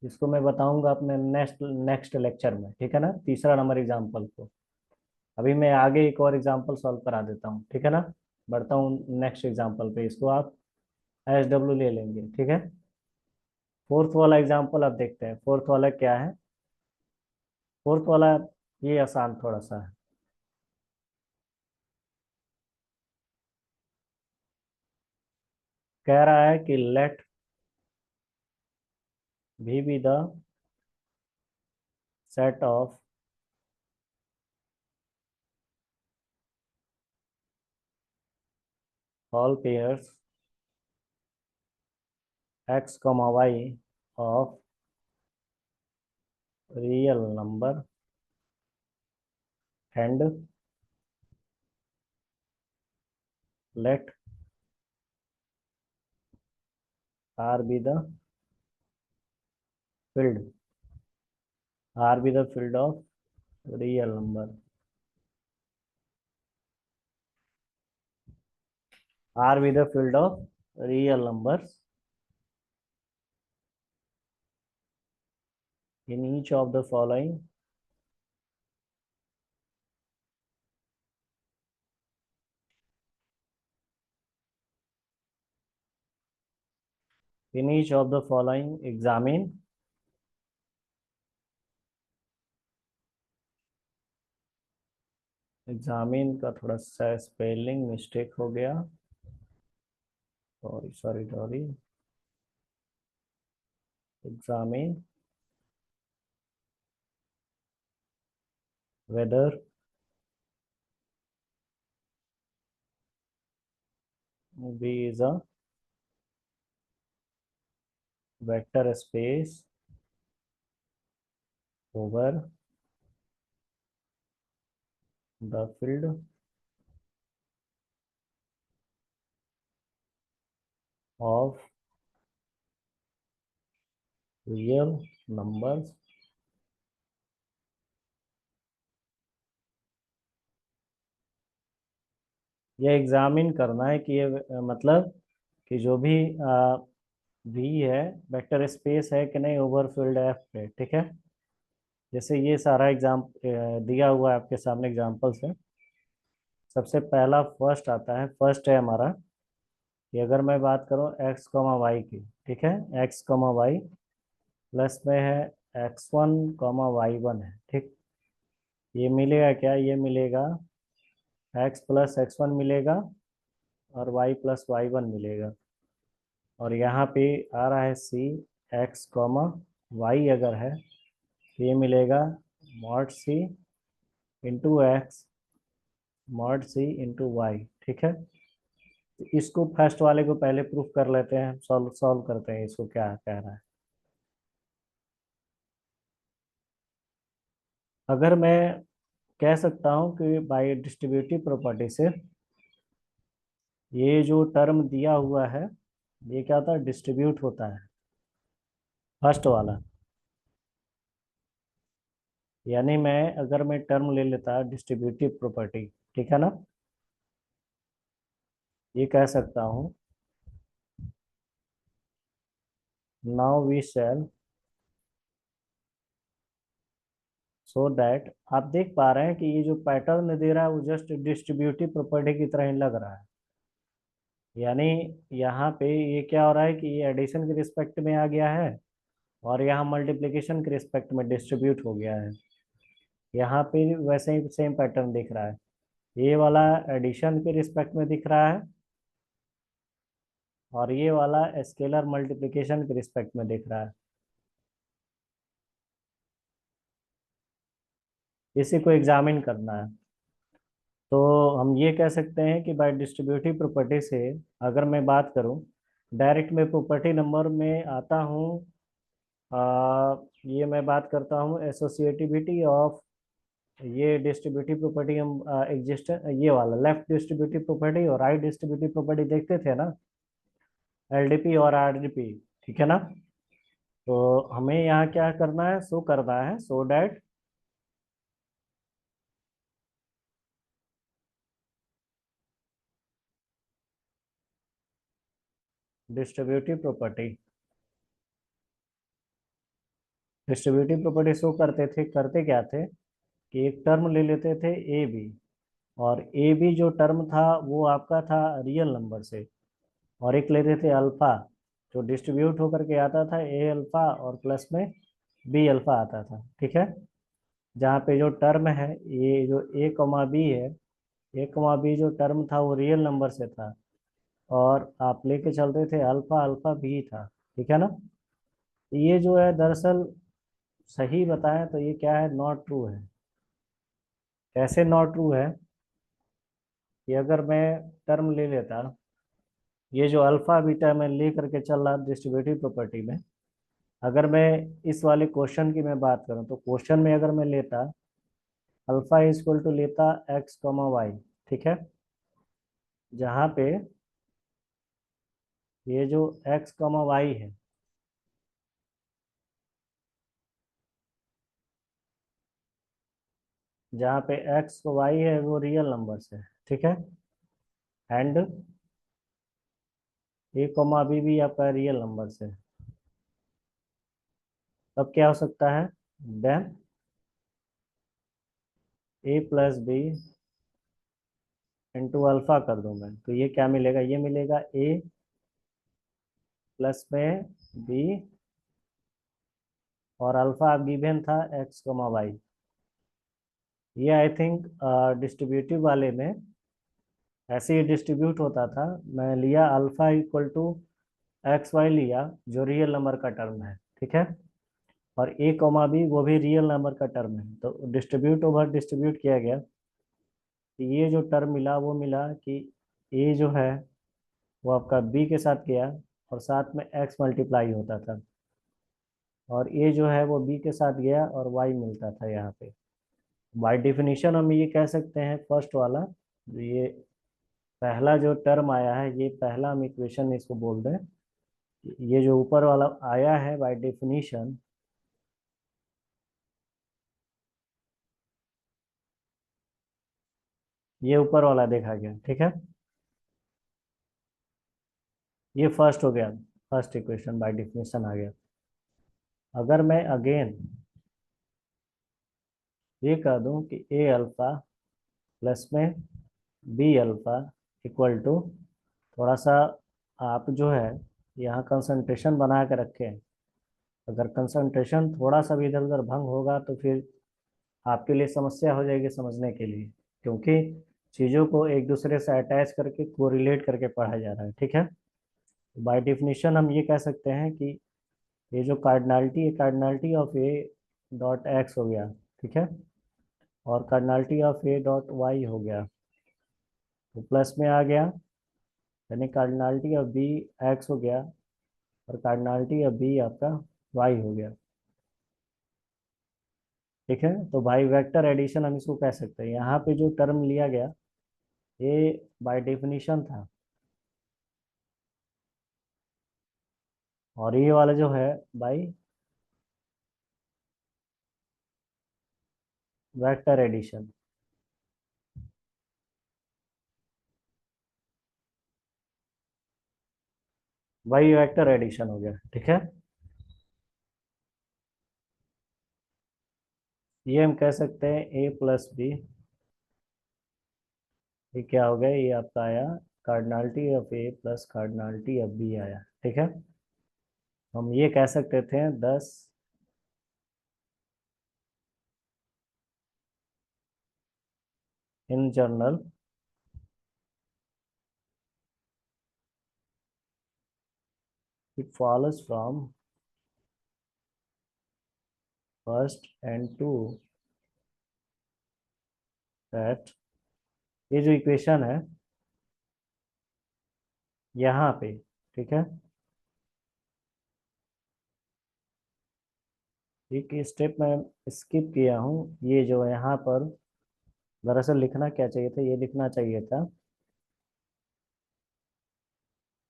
इसको मैं बताऊंगा अपने नेक्स्ट नेक्स्ट लेक्चर में। ठीक है ना, तीसरा नंबर एग्जाम्पल को अभी मैं आगे एक और एग्जाम्पल सॉल्व करा देता हूँ। ठीक है ना, बढ़ता हूँ नेक्स्ट एग्जाम्पल पे, इसको आप एच डब्ल्यू ले लेंगे। ठीक है, फोर्थ वाला एग्जाम्पल आप देखते हैं, फोर्थ वाला क्या है। फोर्थ वाला ये आसान थोड़ा सा है, कह रहा है कि let V be the set of all pairs x comma y of real number and let R be the field, R be the field of real number, R be the field of real numbers in each of the following in each of the following examine का थोड़ा सा स्पेलिंग मिस्टेक हो गया, sorry sorry sorry, examine whether V is a vector space over the field of real numbers ये एग्जामिन करना है कि ये मतलब कि जो भी वी है वेक्टर स्पेस है कि नहीं ओवर फील्ड एफ पे, ठीक है। जैसे ये सारा एग्जाम दिया हुआ है आपके सामने एग्जाम्पल्स है। सबसे पहला फर्स्ट आता है, फर्स्ट है हमारा कि अगर मैं बात करूं एक्स कॉमा वाई की, ठीक है, एक्स कॉमा वाई प्लस में है x one comma y one है, ठीक। ये मिलेगा क्या, ये मिलेगा एक्स प्लस एक्स वन मिलेगा और वाई प्लस वाई वन मिलेगा। और यहाँ पे आ रहा है सी एक्स कॉमा वाई अगर है तो ये मिलेगा mod c into x mod c into y, ठीक है। तो इसको फर्स्ट वाले को पहले प्रूफ कर लेते हैं, सॉल्व सॉल्व करते हैं इसको क्या कह रहा है। अगर मैं कह सकता हूँ कि बाय डिस्ट्रीब्यूटिव प्रॉपर्टी से ये जो टर्म दिया हुआ है ये क्या होता है, डिस्ट्रीब्यूट होता है, फर्स्ट वाला। यानी मैं अगर मैं टर्म ले लेता डिस्ट्रीब्यूटिव प्रॉपर्टी, ठीक है ना, ये कह सकता हूँ now we shall show that, आप देख पा रहे हैं कि ये जो पैटर्न दे रहा है वो जस्ट डिस्ट्रीब्यूटिव प्रॉपर्टी की तरह ही लग रहा है। यानी यहाँ पे ये क्या हो रहा है कि ये एडिशन के रिस्पेक्ट में आ गया है और यहाँ मल्टीप्लिकेशन के रिस्पेक्ट में डिस्ट्रीब्यूट हो गया है। यहाँ पे वैसे ही सेम पैटर्न दिख रहा है, ये वाला एडिशन के रिस्पेक्ट में दिख रहा है और ये वाला स्केलर मल्टीप्लिकेशन के रिस्पेक्ट में दिख रहा है। इसी को एग्जामिन करना है। तो हम ये कह सकते हैं कि बाय डिस्ट्रीब्यूटिव प्रॉपर्टी से अगर मैं बात करूं, डायरेक्ट में प्रॉपर्टी नंबर में आता हूं, ये मैं बात करता हूं एसोसिएटिविटी ऑफ, ये डिस्ट्रीब्यूटिव प्रॉपर्टी हम एग्जिस्ट, ये वाला लेफ्ट डिस्ट्रीब्यूटिव प्रॉपर्टी और राइट डिस्ट्रीब्यूटिव प्रॉपर्टी देखते थे ना, एलडीपी और आरडीपी, ठीक है ना। तो हमें यहाँ क्या करना है, शो करना है so that distributive property, distributive property show करते थे, करते क्या थे कि एक टर्म ले लेते थे ए बी, और ए बी जो टर्म था वो आपका था रियल नंबर से, और एक लेते थे अल्फा जो डिस्ट्रीब्यूट होकर के आता था ए अल्फा और प्लस में बी अल्फा आता था, ठीक है। जहाँ पे जो टर्म है ये जो ए कमा बी है, ए कमा बी जो टर्म था वो रियल नंबर से था और आप लेके चलते थे अल्फा अल्फा बी था, ठीक है ना। ये जो है दरअसल सही बताएं तो ये क्या है, नॉट ट्रू है। कैसे नॉट ट्रू है कि अगर मैं टर्म ले लेता, ये जो अल्फा बीटा मैं ले करके चल रहा डिस्ट्रीब्यूटिव प्रॉपर्टी में, अगर मैं इस वाले क्वेश्चन की मैं बात करूं तो क्वेश्चन में अगर मैं लेता अल्फा इज इक्वल टू लेता एक्स कॉमा वाई, ठीक है। जहाँ पे ये जो एक्स कॉमा वाई है, जहाँ पे एक्स वाई है वो रियल नंबर से, ठीक है। एंड ए कॉमा बी भी आपका रियल नंबर से, तब क्या हो सकता है then A plus B into alpha कर दूं मैं, तो ये क्या मिलेगा, ये मिलेगा ए प्लस में बी, और अल्फा गिवन था एक्स कमा वाई। ये आई थिंक डिस्ट्रीब्यूटिव वाले में ऐसे ही डिस्ट्रीब्यूट होता था। मैं लिया alpha equal to x y लिया, जो रियल नंबर का टर्म है, ठीक है, और ए कॉमा बी वो भी रियल नंबर का टर्म है, तो डिस्ट्रीब्यूट ओवर डिस्ट्रीब्यूट किया गया, तो ये जो टर्म मिला वो मिला कि ए जो है वो आपका बी के साथ गया, और साथ में एक्स मल्टीप्लाई होता था, और ए जो है वो बी के साथ गया और वाई मिलता था यहाँ पे। बाय डिफिनीशन हम ये कह सकते हैं फर्स्ट वाला, ये पहला जो टर्म आया है, ये पहला हम इक्वेशन इसको बोल दें, ये जो ऊपर वाला आया है बाय डेफिनेशन, ये ऊपर वाला देखा गया, ठीक है, ये फर्स्ट हो गया, फर्स्ट इक्वेशन बाय डेफिनेशन आ गया। अगर मैं अगेन ये कह दूं कि ए अल्फा प्लस में बी अल्फा इक्वल टू, थोड़ा सा आप जो है यहाँ कंसंट्रेशन बना के रखें, अगर कंसंट्रेशन थोड़ा सा भी इधर उधर भंग होगा तो फिर आपके लिए समस्या हो जाएगी समझने के लिए, क्योंकि चीज़ों को एक दूसरे से अटैच करके कोरिलेट करके पढ़ा जा रहा है, ठीक है। बाय डिफिनीशन हम ये कह सकते हैं कि ये जो कार्डिनलिटी है, cardinality of A dot x हो गया, ठीक है, और cardinality of A dot y हो गया, तो प्लस में आ गया, यानी कार्डिनलिटी ऑफ बी एक्स हो गया, और कार्डिनलिटी ऑफ बी आपका वाई हो गया, ठीक है। तो भाई वेक्टर एडिशन हम इसको कह सकते हैं। यहाँ पे जो टर्म लिया गया ये बाय डेफिनीशन था, और ये वाला जो है बाय वेक्टर एडिशन। वही वेक्टर एडिशन हो गया, ठीक है। ये हम कह सकते हैं ए प्लस बी, ये क्या हो गया, ये आपका आया cardinality of A plus cardinality of B आया, ठीक है। हम ये कह सकते थे 10 in general it follows from first and two that, ये जो इक्वेशन है यहाँ पे, ठीक है, एक स्टेप मैं स्किप किया हूँ, ये जो यहाँ पर दरअसल लिखना क्या चाहिए था, ये लिखना चाहिए था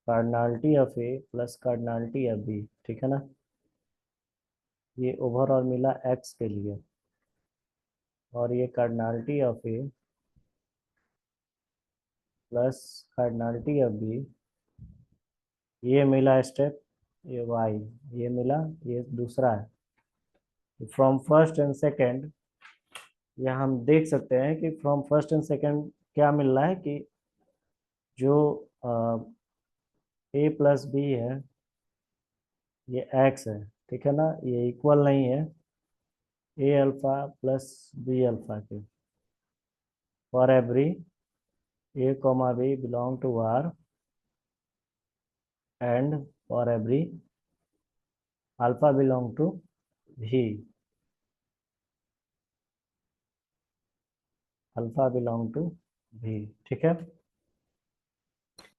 cardinality of A plus cardinality of B, ठीक है ना, ये ओवरऑल मिला एक्स के लिए, और ये cardinality of A plus cardinality of B, ये मिला स्टेप, ये वाई, ये मिला, ये दूसरा है। फ्रॉम फर्स्ट एंड सेकेंड, यहाँ हम देख सकते हैं कि फ्रॉम फर्स्ट एंड सेकेंड क्या मिल रहा है कि जो ए प्लस बी है ये एक्स है, ठीक है ना, ये इक्वल नहीं है a alpha plus B alpha के, for every a comma B belong to R, and for every alpha belong to V, alpha belong to V, ठीक है।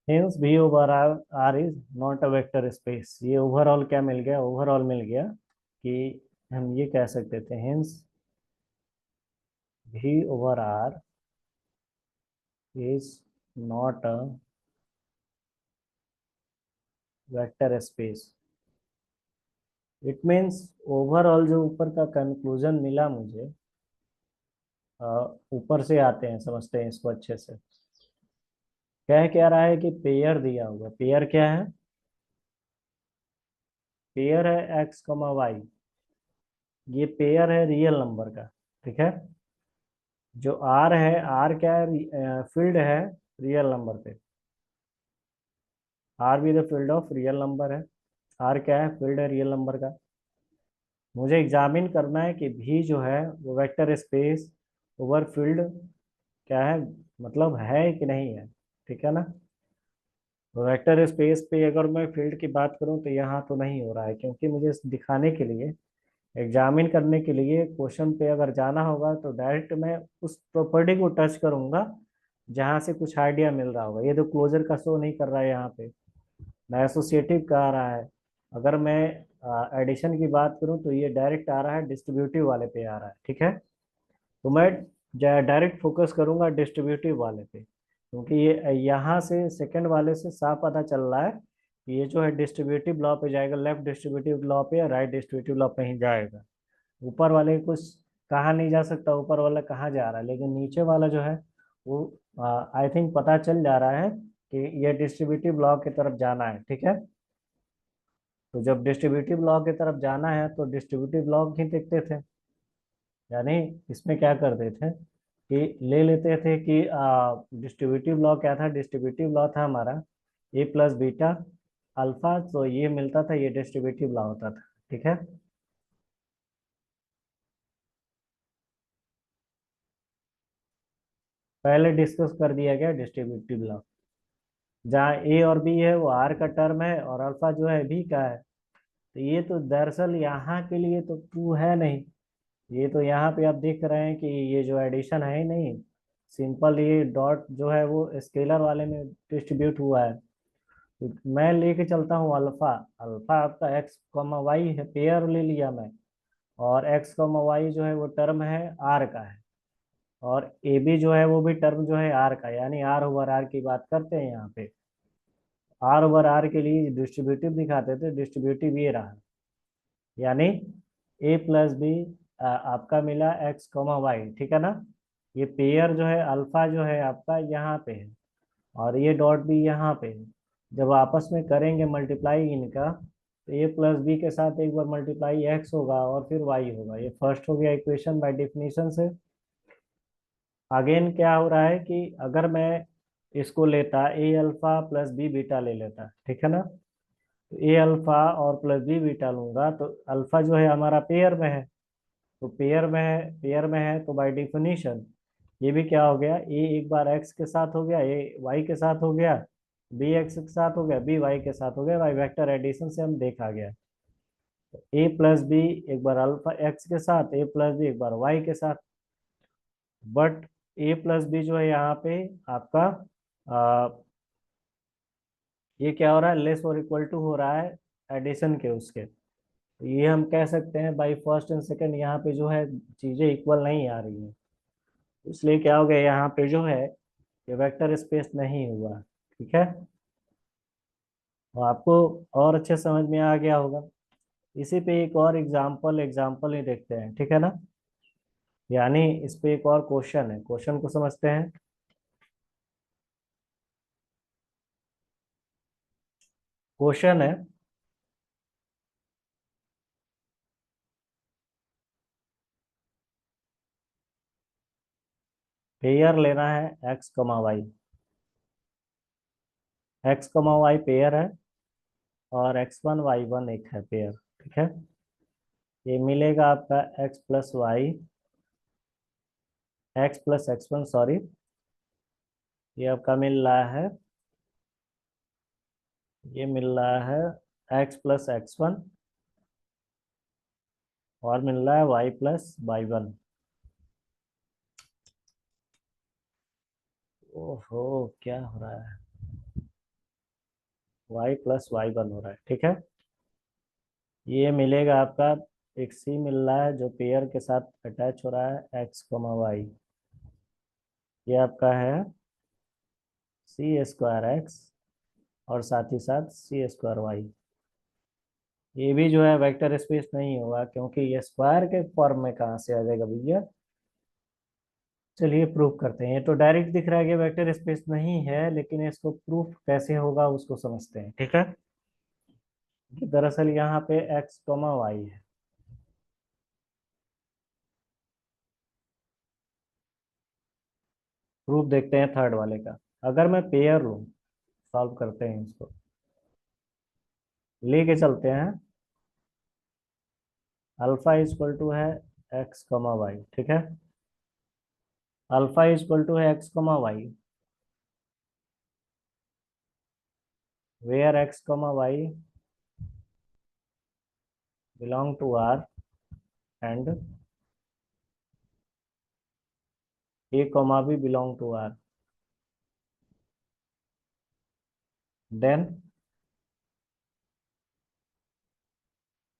Hence V over R R is not a vector space, ये ओवरऑल क्या मिल गया, ओवरऑल मिल गया कि हम ये कह सकते थे hence V over R is not a vector space. It means overall जो ऊपर का कंक्लूजन मिला मुझे, ऊपर से आते हैं समझते हैं इसको अच्छे से, क्या रहा है कि पेयर दिया होगा, पेयर क्या है, पेयर है एक्स कमा वाई, ये पेयर है रियल नंबर का, ठीक है। जो आर है, आर क्या है, फील्ड है रियल नंबर पे। आर भी the field of real number है। आर क्या है, फील्ड है रियल नंबर का। मुझे एग्जामिन करना है कि भी जो है वो वेक्टर स्पेस ओवर फील्ड क्या है, मतलब है कि नहीं है, ठीक है ना। वेक्टर स्पेस पे अगर मैं फील्ड की बात करूं तो यहाँ तो नहीं हो रहा है, क्योंकि मुझे दिखाने के लिए, एग्जामिन करने के लिए क्वेश्चन पे अगर जाना होगा तो डायरेक्ट मैं उस प्रॉपर्टी को टच करूंगा जहां से कुछ आइडिया मिल रहा होगा। ये तो क्लोजर का शो नहीं कर रहा है यहाँ पे, ना एसोसिएटिव का आ रहा है। अगर मैं एडिशन की बात करूं तो ये डायरेक्ट आ रहा है, डिस्ट्रीब्यूटिव वाले पे आ रहा है, ठीक है। तो मैं डायरेक्ट फोकस करूंगा डिस्ट्रीब्यूटिव वाले पे, क्योंकि ये यहाँ से सेकंड वाले से साफ पता चल रहा है कि ये जो है डिस्ट्रीब्यूटिव लॉ पे जाएगा, लेफ्ट डिस्ट्रीब्यूटिव लॉ पे या राइट डिस्ट्रीब्यूटिव लॉ पे ही जाएगा। ऊपर वाले कुछ कहा नहीं जा सकता, ऊपर वाला कहाँ जा रहा है, लेकिन नीचे वाला जो है वो आई थिंक पता चल जा रहा है कि ये डिस्ट्रीब्यूटिव लॉ की तरफ जाना है, ठीक है। तो जब डिस्ट्रीब्यूटिव लॉ की तरफ जाना है तो डिस्ट्रीब्यूटिव लॉ ही देखते थे। यानी इसमें क्या करते थे कि ले लेते थे कि डिस्ट्रीब्यूटिव लॉ क्या था, डिस्ट्रीब्यूटिव लॉ था हमारा ए प्लस बीटा अल्फा, तो ये मिलता था, ये डिस्ट्रीब्यूटिव लॉ होता था, ठीक है। पहले डिस्कस कर दिया गया डिस्ट्रीब्यूटिव लॉ। जहाँ ए और बी है वो आर का टर्म है और अल्फा जो है बी का है। तो ये तो दरअसल यहाँ के लिए तो ट्रू है नहीं। ये तो यहाँ पे आप देख रहे हैं कि ये जो एडिशन है ही नहीं, सिंपल ये डॉट जो है वो स्केलर वाले में डिस्ट्रीब्यूट हुआ है। तो मैं लेके चलता हूँ अल्फा। अल्फा आपका एक्स कॉमा वाई है, पेयर ले लिया मैं। और एक्स कॉमा वाई जो है वो टर्म है आर का है। और ए बी जो है वो भी टर्म जो है आर का, यानी आर ओवर आर की बात करते हैं यहाँ पे। आर ओवर आर के लिए डिस्ट्रीब्यूटिव दिखाते थे, डिस्ट्रीब्यूटिव ये रहा। यानी ए प्लस बी आपका मिला एक्स कॉमा वाई, ठीक है ना। ये पेयर जो है अल्फा जो है आपका यहाँ पे है, और ये डॉट भी यहाँ पे है। जब आपस में करेंगे मल्टीप्लाई इनका, तो ए प्लस बी के साथ एक बार मल्टीप्लाई एक्स होगा और फिर वाई होगा। ये फर्स्ट हो गया इक्वेशन बाय डेफिनेशन से। अगेन क्या हो रहा है कि अगर मैं इसको लेता ए अल्फा प्लस बी बीटा ले लेता, ठीक है ना। तो ए अल्फा और प्लस बी बीटा लूंगा तो अल्फा जो है हमारा पेयर में है। तो पेयर में है तो बाय डिफिनीशन ये भी क्या हो गया, ए एक बार एक्स के साथ हो गया, ए वाई के साथ हो गया, बी एक्स के साथ हो गया, बी वाई के साथ हो गया। बाय वेक्टर एडिशन से हम देखा गया। ए प्लस बी एक बार अल्फा एक्स के साथ, ए प्लस बी एक बार वाई के साथ। बट ए प्लस बी जो है यहाँ पे आपका ये क्या हो रहा है, लेस और इक्वल टू हो रहा है एडिशन के उसके। तो ये हम कह सकते हैं बाई फर्स्ट एंड सेकंड यहाँ पे जो है चीजें इक्वल नहीं आ रही हैं। इसलिए क्या हो गया यहाँ पे जो है ये वेक्टर स्पेस नहीं हुआ, ठीक है। तो आपको और अच्छे समझ में आ गया होगा। इसी पे एक और एग्जाम्पल ही देखते हैं, ठीक है ना। यानी इस पे एक और क्वेश्चन है, क्वेश्चन को समझते हैं। क्वेश्चन है, पेयर लेना है X comma Y. X comma Y pair है और एक्स वन वाई वन एक है पेयर, ठीक है। ये मिलेगा आपका x plus y, x plus x one sorry. ये आपका मिल रहा है, ये मिल रहा है एक्स प्लस एक्स वन, और मिल रहा है वाई प्लस वाई वन। ओहो, क्या हो रहा है, वाई प्लस वाई वन हो रहा है, ठीक है। ये मिलेगा आपका, एक सी मिल रहा है जो पेयर के साथ अटैच हो रहा है एक्स कमा वाई। ये आपका है सी स्क्वायर एक्स और साथ ही साथ सी स्क्वायर वाई। ये भी जो है वेक्टर स्पेस नहीं होगा, क्योंकि ये स्क्वायर के फॉर्म में कहाँ से आ जाएगा भैया। चलिए प्रूफ करते हैं। ये तो डायरेक्ट दिख रहा है कि वेक्टर स्पेस नहीं है, लेकिन इसको प्रूफ कैसे होगा उसको समझते हैं, ठीक है। कि दरअसल यहाँ पे एक्स कॉमा वाई है, प्रूफ देखते हैं थर्ड वाले का। अगर मैं पेयर लूँ, सॉल्व करते हैं इसको, लेके चलते हैं। अल्फा इक्वल टू है एक्स कमा वाई, ठीक है। अल्फा इक्वल टू है X comma Y, where X comma Y belong to R and A comma B belong to R, then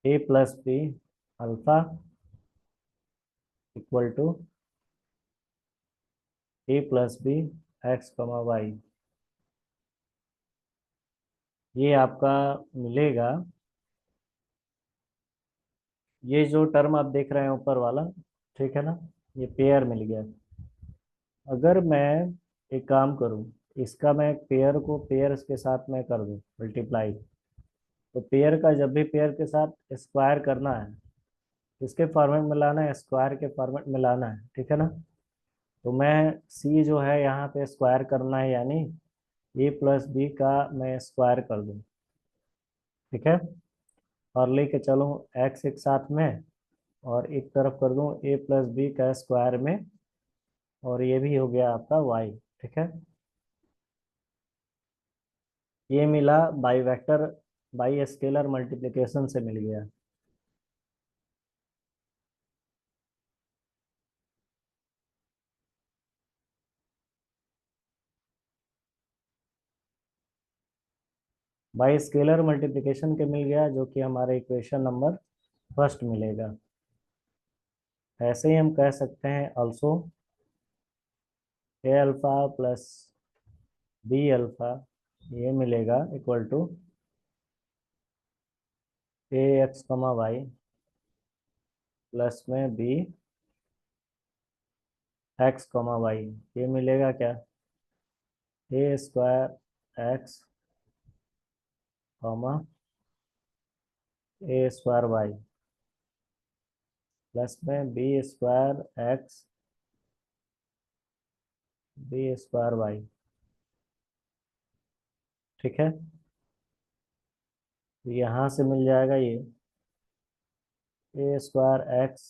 A plus B alpha equal to A plus B x comma Y. ये आपका मिलेगा, ये जो टर्म आप देख रहे हैं ऊपर वाला, ठीक है ना, ये पेयर मिल गया। अगर मैं एक काम करूं, इसका मैं पेयर को पेयर के साथ में कर दूं मल्टीप्लाई, तो पेयर का जब भी पेयर के साथ स्क्वायर करना है, इसके फॉर्मेट में लाना है, स्क्वायर के फॉर्मेट में लाना है, ठीक है ना। तो मैं सी जो है यहाँ पे स्क्वायर करना है, यानी ए प्लस बी का मैं स्क्वायर कर दूं, ठीक है। और लेके चलूँ एक्स एक साथ में, और एक तरफ कर दूं ए प्लस बी का स्क्वायर में, और ये भी हो गया आपका वाई, ठीक है। ये मिला by vector, by scalar multiplication से मिल गया। बाई स्केलर मल्टीप्लिकेशन के मिल गया, जो कि हमारे इक्वेशन नंबर फर्स्ट मिलेगा। ऐसे ही हम कह सकते हैं also a alpha plus B alpha, ये मिलेगा equal to a x comma y plus में बी एक्स कमा वाई। ये मिलेगा क्या, a square x comma a square y plus में b square x b square y, ठीक है। तो यहाँ से मिल जाएगा ये ए स्क्वायर एक्स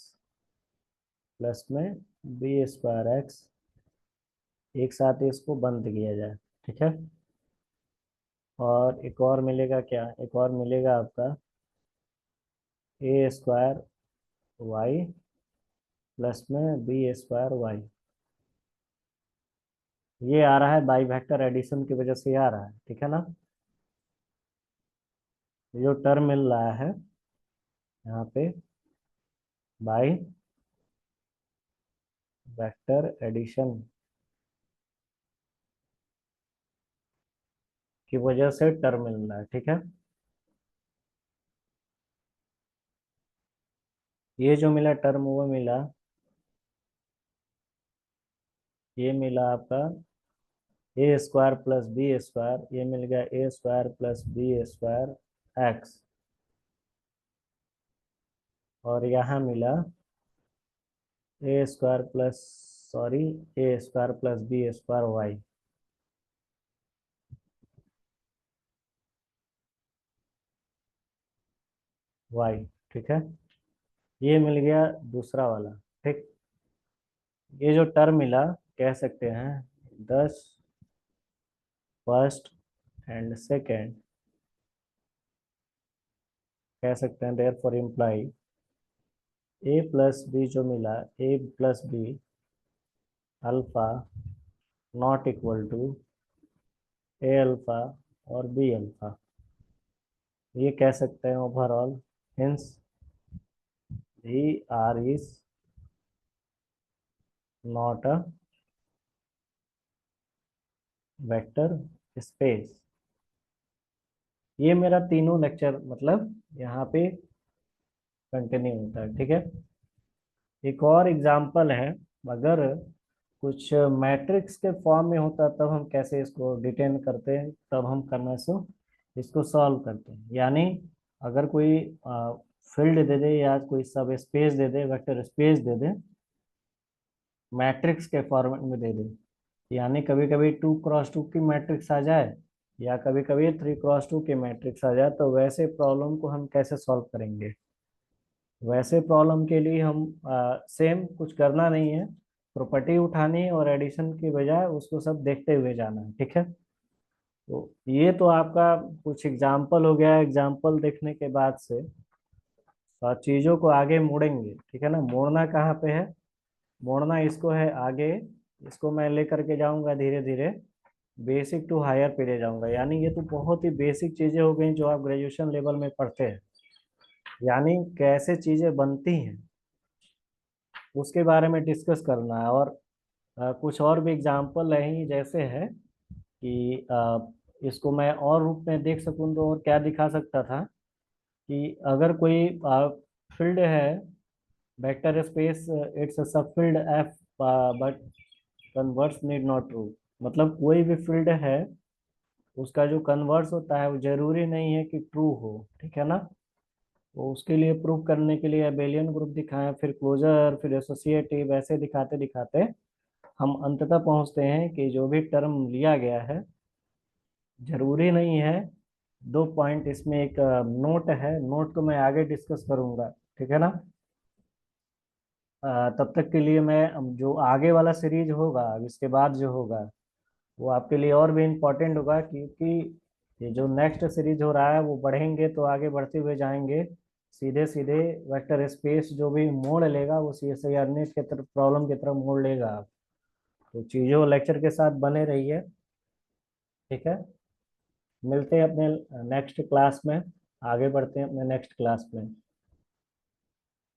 प्लस में बी स्क्वायर एक्स, एक साथ ही इसको बंद किया जाए, ठीक है। और एक और मिलेगा क्या, एक और मिलेगा आपका ए स्क्वायर वाई प्लस में बी स्क्वायर वाई। ये आ रहा है बाई वेक्टर एडिशन की वजह से, ये आ रहा है, ठीक है ना। ये जो टर्म मिल रहा है यहाँ पे बाई वेक्टर एडिशन की वजह से टर्म मिल रहा है, ठीक है। ये जो मिला टर्म वो मिला, ये मिला आपका A square plus B square, ये मिल गया A square plus B square X, और यहाँ मिला A square plus, sorry, A square plus B square Y. Y, ठीक है। ये मिल गया दूसरा वाला, ठीक। ये जो टर्म मिला, कह सकते हैं 10 फर्स्ट एंड सेकेंड, कह सकते हैं therefore imply A plus B जो मिला, A plus B alpha not equal to A alpha और बी अल्फा, ये कह सकते हैं overall. Hence V R is not a vector space. ये मेरा तीनों लेक्चर मतलब यहाँ पे कंटिन्यू होता है, ठीक है। एक और एग्जांपल है, अगर कुछ मैट्रिक्स के फॉर्म में होता तब हम कैसे इसको डिटेन करते हैं, तब हम करने से इसको सॉल्व करते हैं। यानी अगर कोई फील्ड दे दे या कोई सब स्पेस दे दे, वेक्टर स्पेस दे दे, मैट्रिक्स के फॉर्मेट में दे दे, यानी कभी कभी 2x2 की मैट्रिक्स आ जाए या कभी कभी 3x2 की मैट्रिक्स आ जाए, तो वैसे प्रॉब्लम को हम कैसे सॉल्व करेंगे। वैसे प्रॉब्लम के लिए हम सेम कुछ करना नहीं है, प्रॉपर्टी उठानी है और एडिशन की बजाय उसको सब देखते हुए जाना है, ठीक है। तो ये तो आपका कुछ एग्जाम्पल हो गया। एग्जाम्पल देखने के बाद से चीजों को आगे मोड़ेंगे, ठीक है ना। मोड़ना कहाँ पे है, मोड़ना इसको है आगे। इसको मैं लेकर के जाऊंगा धीरे धीरे, बेसिक टू हायर पे ले जाऊंगा। यानी ये तो बहुत ही बेसिक चीजें हो गई जो आप ग्रेजुएशन लेवल में पढ़ते हैं, यानी कैसे चीजें बनती हैं उसके बारे में डिस्कस करना है। और कुछ और भी एग्जाम्पल है जैसे है कि इसको मैं और रूप में देख सकूं तो और क्या दिखा सकता था कि अगर कोई फील्ड है, वेक्टर स्पेस, इट्स अ सब field F but converse need not true. मतलब कोई भी फील्ड है, उसका जो कन्वर्स होता है वो जरूरी नहीं है कि ट्रू हो, ठीक है ना। तो उसके लिए प्रूव करने के लिए अबेलियन ग्रुप दिखाएं, फिर क्लोजर, फिर एसोसिएटिव, ऐसे दिखाते दिखाते हम अंततः पहुंचते हैं कि जो भी टर्म लिया गया है जरूरी नहीं है। दो पॉइंट इसमें एक नोट है, नोट को मैं आगे डिस्कस करूंगा, ठीक है ना। तब तक के लिए मैं जो आगे वाला सीरीज होगा, अब इसके बाद जो होगा वो आपके लिए और भी इम्पोर्टेंट होगा, क्योंकि ये जो नेक्स्ट सीरीज हो रहा है वो बढ़ेंगे तो आगे बढ़ते हुए जाएंगे, सीधे सीधे वेक्टर स्पेस जो भी मोड़ लेगा वो C S I R NET के तरफ, प्रॉब्लम की तरफ मोड़ लेगा। तो चीज़ों लेक्चर के साथ बने रहिए, ठीक है। मिलते हैं अपने नेक्स्ट क्लास में, आगे बढ़ते हैं अपने नेक्स्ट क्लास में।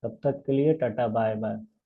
तब तक के लिए टाटा बाय बाय।